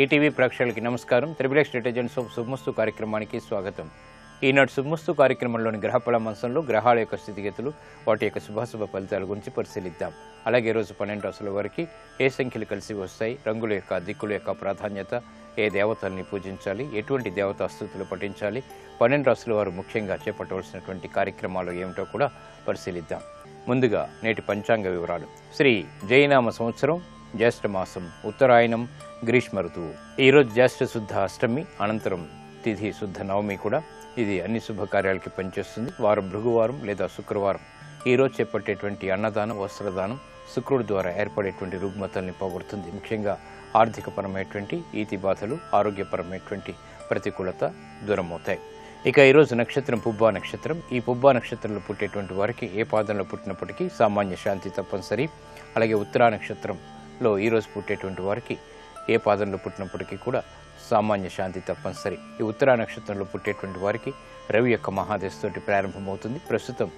ETV ప్రేక్షకులకి నమస్కారం. Triplex detergents of శుభమస్తు కార్యక్రమానికి స్వాగతం. ఈనాడు శుభమస్తు కార్యక్రమంలోని గ్రహఫల మంచంలో గ్రహాల యొక్క స్థితిగతులు, వాటి యొక్క శుభాశుభ ఫలితాల గురించి పరిశీలిద్దాం. అలాగే రోజు 12 రాసుల వారికి ఏ సంఖ్యలు కలిసి వస్తాయి, రంగుల యొక్క దిక్కుల యొక్క ప్రాధాన్యత, ఏ దేవతల్ని పూజించాలి, ఎటువంటి దేవతా స్తుతులు పఠించాలి, 12 రాసుల వారు ముఖ్యంగా చేపట్టవలసినటువంటి కార్యక్రమాలు ఏమిటో కూడా పరిశీలిద్దాం. ముందుగా నేటి పంచాంగ వివరాలు. శ్రీ జైనామ సంవత్సరం జ్యేష్ఠ మాసం, ఉత్తరాయణం, గ్రీష్మ ఋతువు. ఈరోజు జ్యేష్ఠ శుద్ధ అష్టమి, అనంతరం తిథి శుద్ధ నవమి కూడా. ఇది అన్ని శుభకార్యాలకి పనిచేస్తుంది. వారం భృగువారం లేదా శుక్రవారం. ఈరోజు చేపట్టేటువంటి అన్నదానం, వస్త్రదానం శుక్రుడి ద్వారా ఏర్పడేటువంటి రుగ్మతల్ని పోగొడుతుంది. ముఖ్యంగా ఆర్థికపరమైనటువంటి ఈతి బాధలు, ఆరోగ్యపరమైనటువంటి ప్రతికూలత దూరమవుతాయి. ఇక ఈరోజు నక్షత్రం పుబ్బా నక్షత్రం. ఈ పుబ్బా నక్షత్రంలో పుట్టేటువంటి వారికి ఏ పాదంలో పుట్టినప్పటికీ సామాన్య శాంతి తప్పనిసరి. అలాగే ఉత్తరా నక్షత్రంలో ఈరోజు పుట్టేటువంటి వారికి ఏ పాదంలో పుట్టినప్పటికీ కూడా సామాన్య శాంతి తప్పనిసరి. ఈ ఉత్తరా నక్షత్రంలో పుట్టేటువంటి వారికి రవి యొక్క మహాదశతోటి ప్రారంభమవుతుంది. ప్రస్తుతం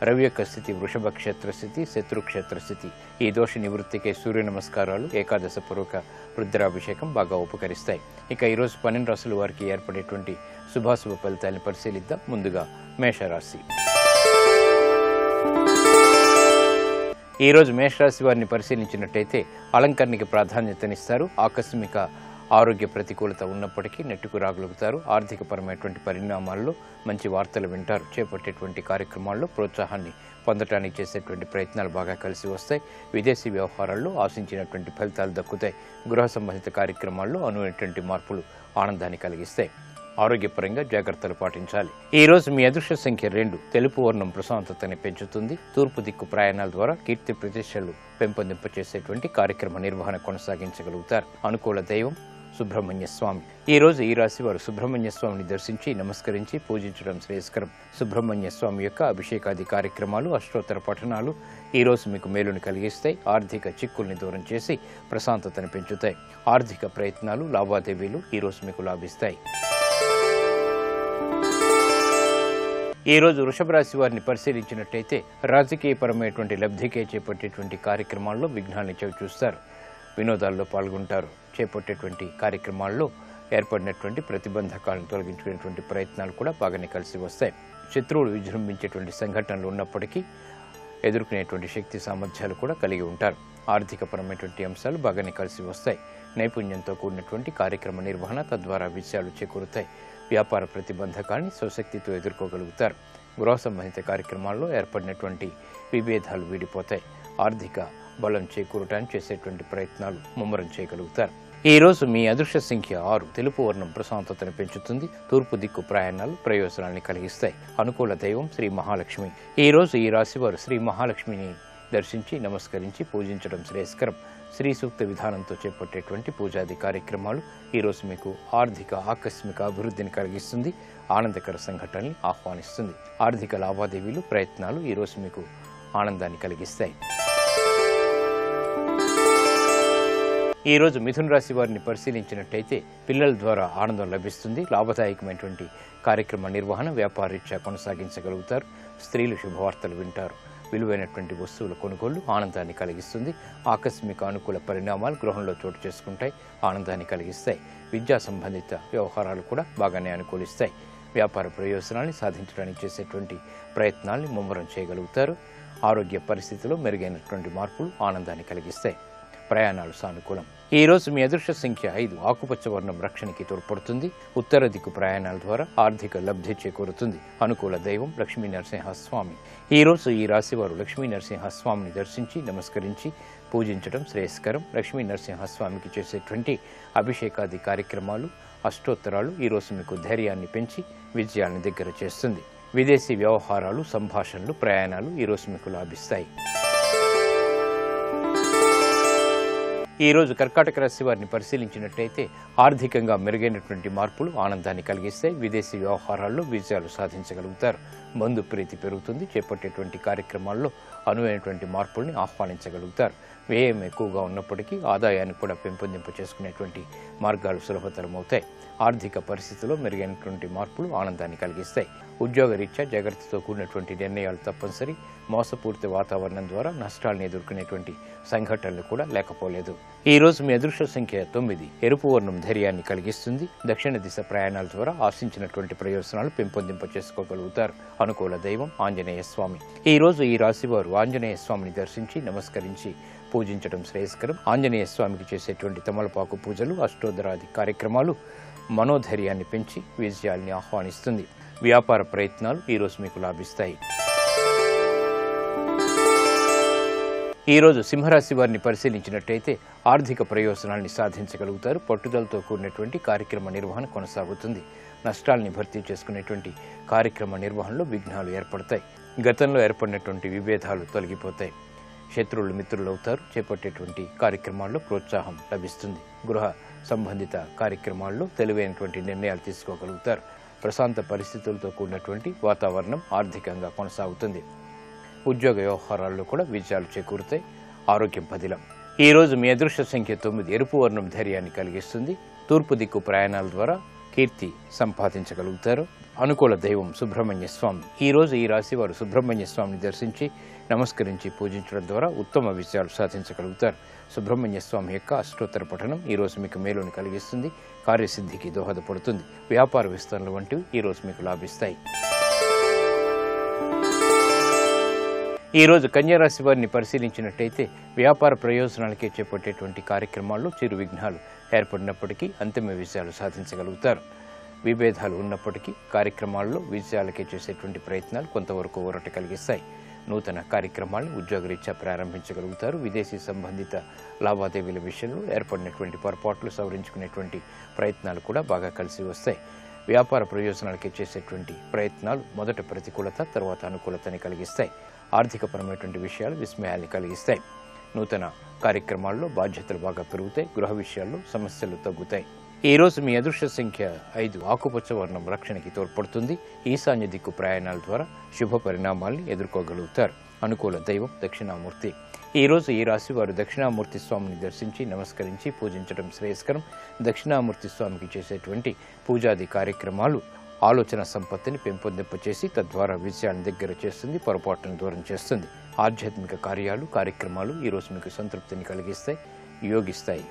రవి యొక్క స్థితి వృషభ క్షేత్ర స్థితి, శత్రు క్షేత్ర స్థితి. ఈ దోష నివృత్తికే సూర్య నమస్కారాలు, ఏకాదశ పూర్వక రుద్రాభిషేకం బాగా ఉపకరిస్తాయి. ఇక ఈరోజు 12 రాసుల వారికి ఏర్పడేటువంటి శుభాశుభ ఫలితాలను పరిశీలిద్దాం. ముందుగా మేషరాశి. ఈరోజు మేషరాశి వారిని పరిశీలించినట్టయితే అలంకరణకి ప్రాధాన్యతనిస్తారు. ఆకస్మిక ఆరోగ్య ప్రతికూలత ఉన్నప్పటికీ నెట్టుకు రాగలుగుతారు. ఆర్థికపరమైనటువంటి పరిణామాల్లో మంచి వార్తలు వింటారు. చేపట్టేటువంటి కార్యక్రమాల్లో ప్రోత్సాహాన్ని పొందటానికి చేసేటువంటి ప్రయత్నాలు బాగా కలిసి వస్తాయి. విదేశీ వ్యవహారాల్లో ఆశించినటువంటి ఫలితాలు దక్కుతాయి. గృహ సంబంధిత కార్యక్రమాల్లో అనువైనటువంటి మార్పులు ఆనందాన్ని కలిగిస్తాయి. ఆరోగ్యపరంగా జాగ్రత్తలు పాటించాలి. ఈ రోజు మీ అదృష్ట సంఖ్య 2. తెలుపు వర్ణం ప్రశాంతతని పెంచుతుంది. తూర్పు దిక్కు ప్రయాణాల ద్వారా కీర్తి ప్రతిష్టలు పెంపొందింపచేసేటువంటి కార్యక్రమ నిర్వహణ కొనసాగించగలుగుతారు. అనుకూల దైవం సుబ్రహ్మణ్య స్వామి. ఈ రోజు ఈ రాశి వారు సుబ్రహ్మణ్య స్వామిని దర్శించి నమస్కరించి పూజించడం శ్రేయస్కరం. సుబ్రహ్మణ్య స్వామి యొక్క అభిషేకాది కార్యక్రమాలు, అష్టోత్తర పఠనాలు ఈ రోజు మీకు మేలుని కలిగిస్తాయి. ఆర్థిక చిక్కుల్ని దూరం చేసి ప్రశాంతతను పెంచుతాయి. ఆర్థిక ప్రయత్నాలు, లావాదేవీలు ఈ రోజు మీకు లాభిస్తాయి. ఈ రోజు వృషభ రాశి వారిని పరిశీలించినట్టయితే రాజకీయపరమైనటువంటి లబ్ధికే చేపట్టేటువంటి కార్యక్రమాల్లో విఘ్నాన్ని చవిచూస్తారు. వినోదాల్లో పాల్గొంటారు. చేపట్టేటువంటి కార్యక్రమాల్లో ఏర్పడినటువంటి ప్రతిబంధకాలను తొలగించుకునేటువంటి ప్రయత్నాలు కూడా బాగానే కలిసి వస్తాయి. శత్రువులు విజృంభించేటువంటి సంఘటనలు ఉన్నప్పటికీ ఎదుర్కొనేటువంటి శక్తి సామర్థ్యాలు కూడా కలిగి ఉంటారు. ఆర్థికపరమైనటువంటి అంశాలు బాగానే కలిసి వస్తాయి. నైపుణ్యంతో కూడినటువంటి కార్యక్రమ నిర్వహణ, తద్వారా విజయాలు చేకూరుతాయి. వ్యాపార ప్రతిబంధకాన్ని స్వశక్తితో ఎదుర్కోగలుగుతారు. గృహ సంబంధిత కార్యక్రమాల్లో ఏర్పడినటువంటి విభేదాలు వీడిపోతాయి. ఆర్థిక బలం చేకూరటానికి చేసేటువంటి ప్రయత్నాలు ముమ్మరం చేయగలుగుతారు. ఈ రోజు మీ అదృష్ట సంఖ్య 6. తెలుపు వర్ణం ప్రశాంతతను పెంచుతుంది. తూర్పు దిక్కు ప్రయాణాలు ప్రయోజనాన్ని కలిగిస్తాయి. అనుకూల దైవం శ్రీ మహాలక్ష్మి. ఈ రోజు ఈ రాశి వారు శ్రీ మహాలక్ష్మిని దర్శించి నమస్కరించి పూజించడం శ్రేయస్కరం. శ్రీ సూక్త విధానంతో చేపట్టేటువంటి పూజాది కార్యక్రమాలు ఈరోజు మీకు ఆర్థిక ఆకస్మిక అభివృద్ధిని కలిగిస్తుంది. ఆనందకర సంఘటనల్ని ఆహ్వానిస్తుంది. ఆర్థిక లావాదేవీలు, ప్రయత్నాలు ఈరోజు మీకు ఆనందాన్ని కలిగిస్తాయి. ఈ రోజు మిథున రాశి వారిని పరిశీలించినట్టయితే పిల్లల ద్వారా ఆనందం లభిస్తుంది. లాభదాయకమైనటువంటి కార్యక్రమ నిర్వహణ, వ్యాపారరీత్యా కొనసాగించగలుగుతారు. స్త్రీలు శుభవార్తలు వింటారు. విలువైనటువంటి వస్తువుల కొనుగోళ్లు ఆనందాన్ని కలిగిస్తుంది. ఆకస్మిక అనుకూల పరిణామాలు గృహంలో చోటు చేసుకుంటాయి. ఆనందాన్ని కలిగిస్తాయి. విద్యా సంబంధిత వ్యవహారాలు కూడా బాగానే అనుకూలిస్తాయి. వ్యాపార ప్రయోజనాన్ని సాధించడానికి చేసేటువంటి ప్రయత్నాల్ని ముమ్మరం చేయగలుగుతారు. ఆరోగ్య పరిస్థితిలో మెరుగైనటువంటి మార్పులు ఆనందాన్ని కలిగిస్తాయి. ప్రయాణాలు సానుకూలం. ఈ రోజు మీ అదృష్ట సంఖ్య 5. ఆకుపచ్చ వర్ణం రక్షణకి తోడ్పడుతుంది. ఉత్తర దిక్కు ప్రయాణాల ద్వారా ఆర్థిక లబ్ధి చేకూరుతుంది. అనుకూల దైవం లక్ష్మీ నరసింహస్వామి. ఈ రోజు ఈ రాశి వారు లక్ష్మీ నరసింహస్వామిని దర్శించి నమస్కరించి పూజించడం శ్రేయస్కరం. లక్ష్మీ నరసింహస్వామికి చేసేటువంటి అభిషేకాది కార్యక్రమాలు, అష్టోత్తరాలు ఈ రోజు మీకు ధైర్యాన్ని పెంచి విజయాన్ని దగ్గర చేస్తుంది. విదేశీ వ్యవహారాలు, సంభాషణలు, ప్రయాణాలు ఈ రోజు మీకు లాభిస్తాయి. ఈ రోజు కర్కాటక రాశి వారిని పరిశీలించినట్టయితే ఆర్థికంగా మెరుగైనటువంటి మార్పులు ఆనందాన్ని కలిగిస్తాయి. విదేశీ వ్యవహారాల్లో విజయాలు సాధించగలుగుతారు. బంధు ప్రీతి పెరుగుతుంది. చేపట్టేటువంటి కార్యక్రమాల్లో అనువైనటువంటి మార్పుల్ని ఆహ్వానించగలుగుతారు. వ్యయం ఎక్కువగా ఉన్నప్పటికీ ఆదాయాన్ని కూడా పెంపొందింప చేసుకునేటువంటి మార్గాలు సులభతరమవుతాయి. ఆర్థిక పరిస్థితుల్లో మెరుగైనటువంటి మార్పులు ఆనందాన్ని కలిగిస్తాయి. ఉద్యోగరీత్యా జాగ్రత్తతో కూడినటువంటి నిర్ణయాలు తప్పనిసరి. మోసపూరిత వాతావరణం ద్వారా నష్టాలను ఎదుర్కొనేటువంటి సంఘటనలు కూడా లేకపోలేదు. ఈ రోజు మీ అదృష్ట సంఖ్య 9. ఎరుపు వర్ణం ధైర్యాన్ని కలిగిస్తుంది. దక్షిణ దిశ ప్రయాణాల ద్వారా ఆశించినటువంటి ప్రయోజనాలు పెంపొందింప చేసుకోగలుగుతారు. అనుకూల దైవం ఆంజనేయ స్వామి. ఈ రోజు ఈ రాశి వారు ఆంజనేయ స్వామిని దర్శించి నమస్కరించి పూజించడం శ్రేయస్కరం. ఆంజనేయ స్వామికి చేసేటువంటి తమలపాకు పూజలు, అష్టోత్తరాది కార్యక్రమాలు మనోధైర్యాన్ని పెంచి విజయాల్ని ఆహ్వానిస్తుంది. వ్యాపార ప్రయత్నాలు ఈరోజు మీకు లాభిస్తాయి. ఈరోజు సింహరాశి వారిని పరిశీలించినట్టయితే ఆర్థిక ప్రయోజనాల్ని సాధించగలుగుతారు. పట్టుదలతో కూడినటువంటి కార్యక్రమ నిర్వహణ కొనసాగుతుంది. నష్టాల్ని భర్తీ చేసుకునేటువంటి కార్యక్రమ నిర్వహణలో విఘ్నాలు ఏర్పడతాయి. గతంలో ఏర్పడినటువంటి విభేదాలు తొలగిపోతాయి. శత్రువులు మిత్రులు అవుతారు. చేపట్టేటువంటి కార్యక్రమాల్లో ప్రోత్సాహం లభిస్తుంది. గృహ సంబంధిత కార్యక్రమాల్లో తెలివైనటువంటి నిర్ణయాలు తీసుకోగలుగుతారు. ప్రశాంత పరిస్థితులతో కూడినటువంటి వాతావరణం ఆర్థికంగా కొనసాగుతుంది. ఉద్యోగ వ్యవహారాల్లో కూడా విజయాలు చేకూరుతాయి. ఆరోగ్యం పదిలం. ఈ రోజు మీ అదృష్ట సంఖ్య 9. ఎరుపు వర్ణం ధైర్యాన్ని కలిగిస్తుంది. తూర్పు దిక్కు ప్రయాణాల ద్వారా కీర్తి సంపాదించగలుగుతారు. అనుకూల దైవం సుబ్రహ్మణ్య స్వామి. ఈ రోజు ఈ రాశి వారు సుబ్రహ్మణ్య స్వామిని దర్శించి నమస్కరించి పూజించడం ద్వారా ఉత్తమ విజయాలు సాధించగలుగుతారు. సుబ్రహ్మణ్య స్వామి యొక్క అష్టోత్తర పఠనం ఈ రోజు మీకు మేలుని కలిగిస్తుంది. కార్యసిద్ధికి దోహదపడుతుంది. వ్యాపార విస్తరణలు వంటివి ఈ రోజు మీకు లాభిస్తాయి. ఈ రోజు కన్యారాశి వారిని పరిశీలించినట్టయితే వ్యాపార ప్రయోజనాలకే చేపట్టేటువంటి కార్యక్రమాల్లో చిరు విఘ్నాలు ఏర్పడినప్పటికీ అంతిమ విజయాలు సాధించగలుగుతారు. విభేదాలు ఉన్నప్పటికీ కార్యక్రమాల్లో విజయాలకే చేసేటువంటి ప్రయత్నాలు కొంతవరకు ఊరట కలిగిస్తాయి. నూతన కార్యక్రమాలను ఉద్యోగరీత్యా ప్రారంభించగలుగుతారు. విదేశీ సంబంధిత లావాదేవీల విషయంలో ఏర్పడినటువంటి పొరపాట్లు సవరించుకునేటువంటి ప్రయత్నాలు కూడా బాగా కలిసి వస్తాయి. వ్యాపార ప్రయోజనాలకే చేసేటువంటి ప్రయత్నాలు మొదట ప్రతికూలత, తర్వాత అనుకూలతని కలిగిస్తాయి. ఆర్థికపరమైనటువంటి విషయాలు విస్మయాన్ని కలిగిస్తాయి. నూతన కార్యక్రమాల్లో బాధ్యతలు బాగా పెరుగుతాయి. గృహ విషయాల్లో సమస్యలు తగ్గుతాయి. ఈ రోజు మీ అదృష్ట సంఖ్య 5. ఆకుపచ్చ వర్ణం రక్షణకి తోడ్పడుతుంది. ఈశాన్య దిక్కు ప్రయాణాల ద్వారా శుభ పరిణామాల్ని ఎదుర్కోగలుగుతారు. అనుకూల దైవం దక్షిణామూర్తి. ఈ రోజు ఈ రాశి వారు దక్షిణామూర్తి స్వామిని దర్శించి నమస్కరించి పూజించడం శ్రేయస్కరం. దక్షిణామూర్తి స్వామికి చేసేటువంటి పూజాది కార్యక్రమాలు ఆలోచన సంపత్తిని పెంపొందింపచేసి తద్వారా విజయాన్ని దగ్గర చేస్తుంది. పొరపాటును దూరం చేస్తుంది. ఆధ్యాత్మిక కార్యక్రమాలు ఈ రోజు మీకు సంతృప్తిని కలిగిస్తాయి, యోగిస్తాయి.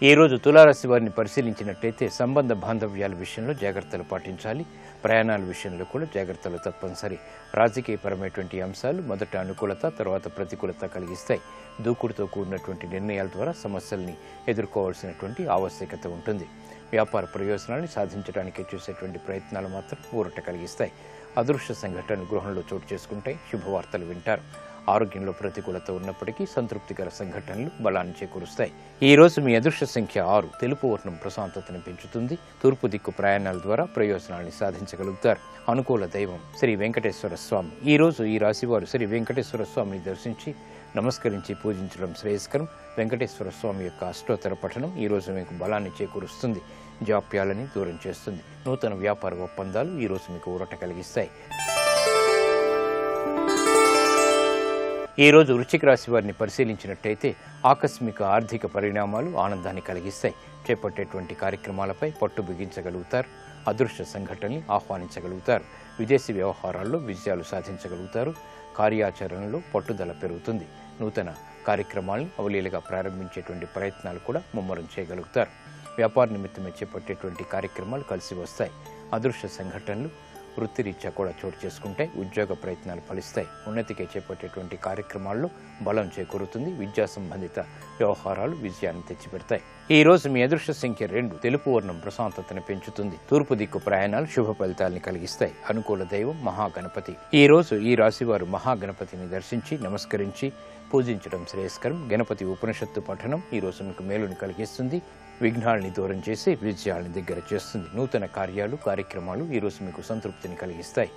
ఈ రోజు తులారాశి వారిని పరిశీలించినట్టయితే సంబంధ బాంధవ్యాల విషయంలో జాగ్రత్తలు పాటించాలి. ప్రయాణాల విషయంలో కూడా జాగ్రత్తలు తప్పనిసరి. రాజకీయపరమైనటువంటి అంశాలు మొదట అనుకూలత, తర్వాత ప్రతికూలత కలిగిస్తాయి. దూకుడుతో కూడినటువంటి నిర్ణయాల ద్వారా సమస్యల్ని ఎదుర్కోవాల్సినటువంటి ఆవశ్యకత ఉంటుంది. వ్యాపార ప్రయోజనాన్ని సాధించడానికి చేసేటువంటి ప్రయత్నాలు మాత్రం ఊరట కలిగిస్తాయి. అదృశ్య సంఘటనలు గృహంలో చోటు చేసుకుంటాయి. శుభవార్తలు వింటారు. ఆరోగ్యంలో ప్రతికూలత ఉన్నప్పటికీ సంతృప్తికర సంఘటనలు బలాన్ని చేకూరుస్తాయి. ఈ రోజు మీ అదృష్ట సంఖ్య 6. తెలుపు వర్ణం ప్రశాంతతను పెంచుతుంది. తూర్పు దిక్కు ప్రయాణాల ద్వారా ప్రయోజనాన్ని సాధించగలుగుతారు. అనుకూల దైవం శ్రీ వెంకటేశ్వర స్వామి. ఈ రోజు ఈ రాశి వారు శ్రీ వెంకటేశ్వర స్వామిని దర్శించి నమస్కరించి పూజించడం శ్రేయస్కరం. వెంకటేశ్వర స్వామి యొక్క అష్టోత్తర పఠనం ఈ రోజు మీకు బలాన్ని చేకూరుస్తుంది. జాప్యాలని దూరం చేస్తుంది. నూతన వ్యాపార ఒప్పందాలు ఈ రోజు మీకు ఊరట కలిగిస్తాయి. ఈ రోజు వృశ్చిక రాశి వారిని పరిశీలించినట్టయితే ఆకస్మిక ఆర్థిక పరిణామాలు ఆనందాన్ని కలిగిస్తాయి. చేపట్టేటువంటి కార్యక్రమాలపై పట్టు బిగించగలుగుతారు. అదృశ్య సంఘటనని ఆహ్వానించగలుగుతారు. విదేశీ వ్యవహారాల్లో విజయాలు సాధించగలుగుతారు. కార్యాచరణలో పట్టుదల పెరుగుతుంది. నూతన కార్యక్రమాలను అవలీలగా ప్రారంభించేటువంటి ప్రయత్నాలు కూడా ముమ్మరం చేయగలుగుతారు. వ్యాపార నిమిత్తమే చేపట్టేటువంటి కార్యక్రమాలు కలిసి వస్తాయి. అదృశ్య సంఘటనలు వృత్తిరీత్యా కూడా చోటు చేసుకుంటాయి. ఉద్యోగ ప్రయత్నాలు ఫలిస్తాయి. ఉన్నతికి చేపట్టేటువంటి కార్యక్రమాల్లో బలం చేకూరుతుంది. విద్యా సంబంధిత వ్యవహారాలు విజయాన్ని తెచ్చిపెడతాయి. ఈ రోజు మీ అదృష్ట సంఖ్య 2. తెలుపు వర్ణం ప్రశాంతతను పెంచుతుంది. తూర్పు దిక్కు ప్రయాణాలు శుభ ఫలితాలను కలిగిస్తాయి. అనుకూల దైవం మహాగణపతి. ఈ రోజు ఈ రాశి వారు మహాగణపతిని దర్శించి నమస్కరించి పూజించడం శ్రేయస్కరం. గణపతి ఉపనిషత్తు పఠనం ఈ రోజు మీకు మేలుని కలిగిస్తుంది. విఘ్నాలని దూరం చేసి విజయాలని దగ్గర చేస్తుంది. నూతన కార్యక్రమాలు ఈ రోజు మీకు సంతృప్తిని కలిగిస్తాయి.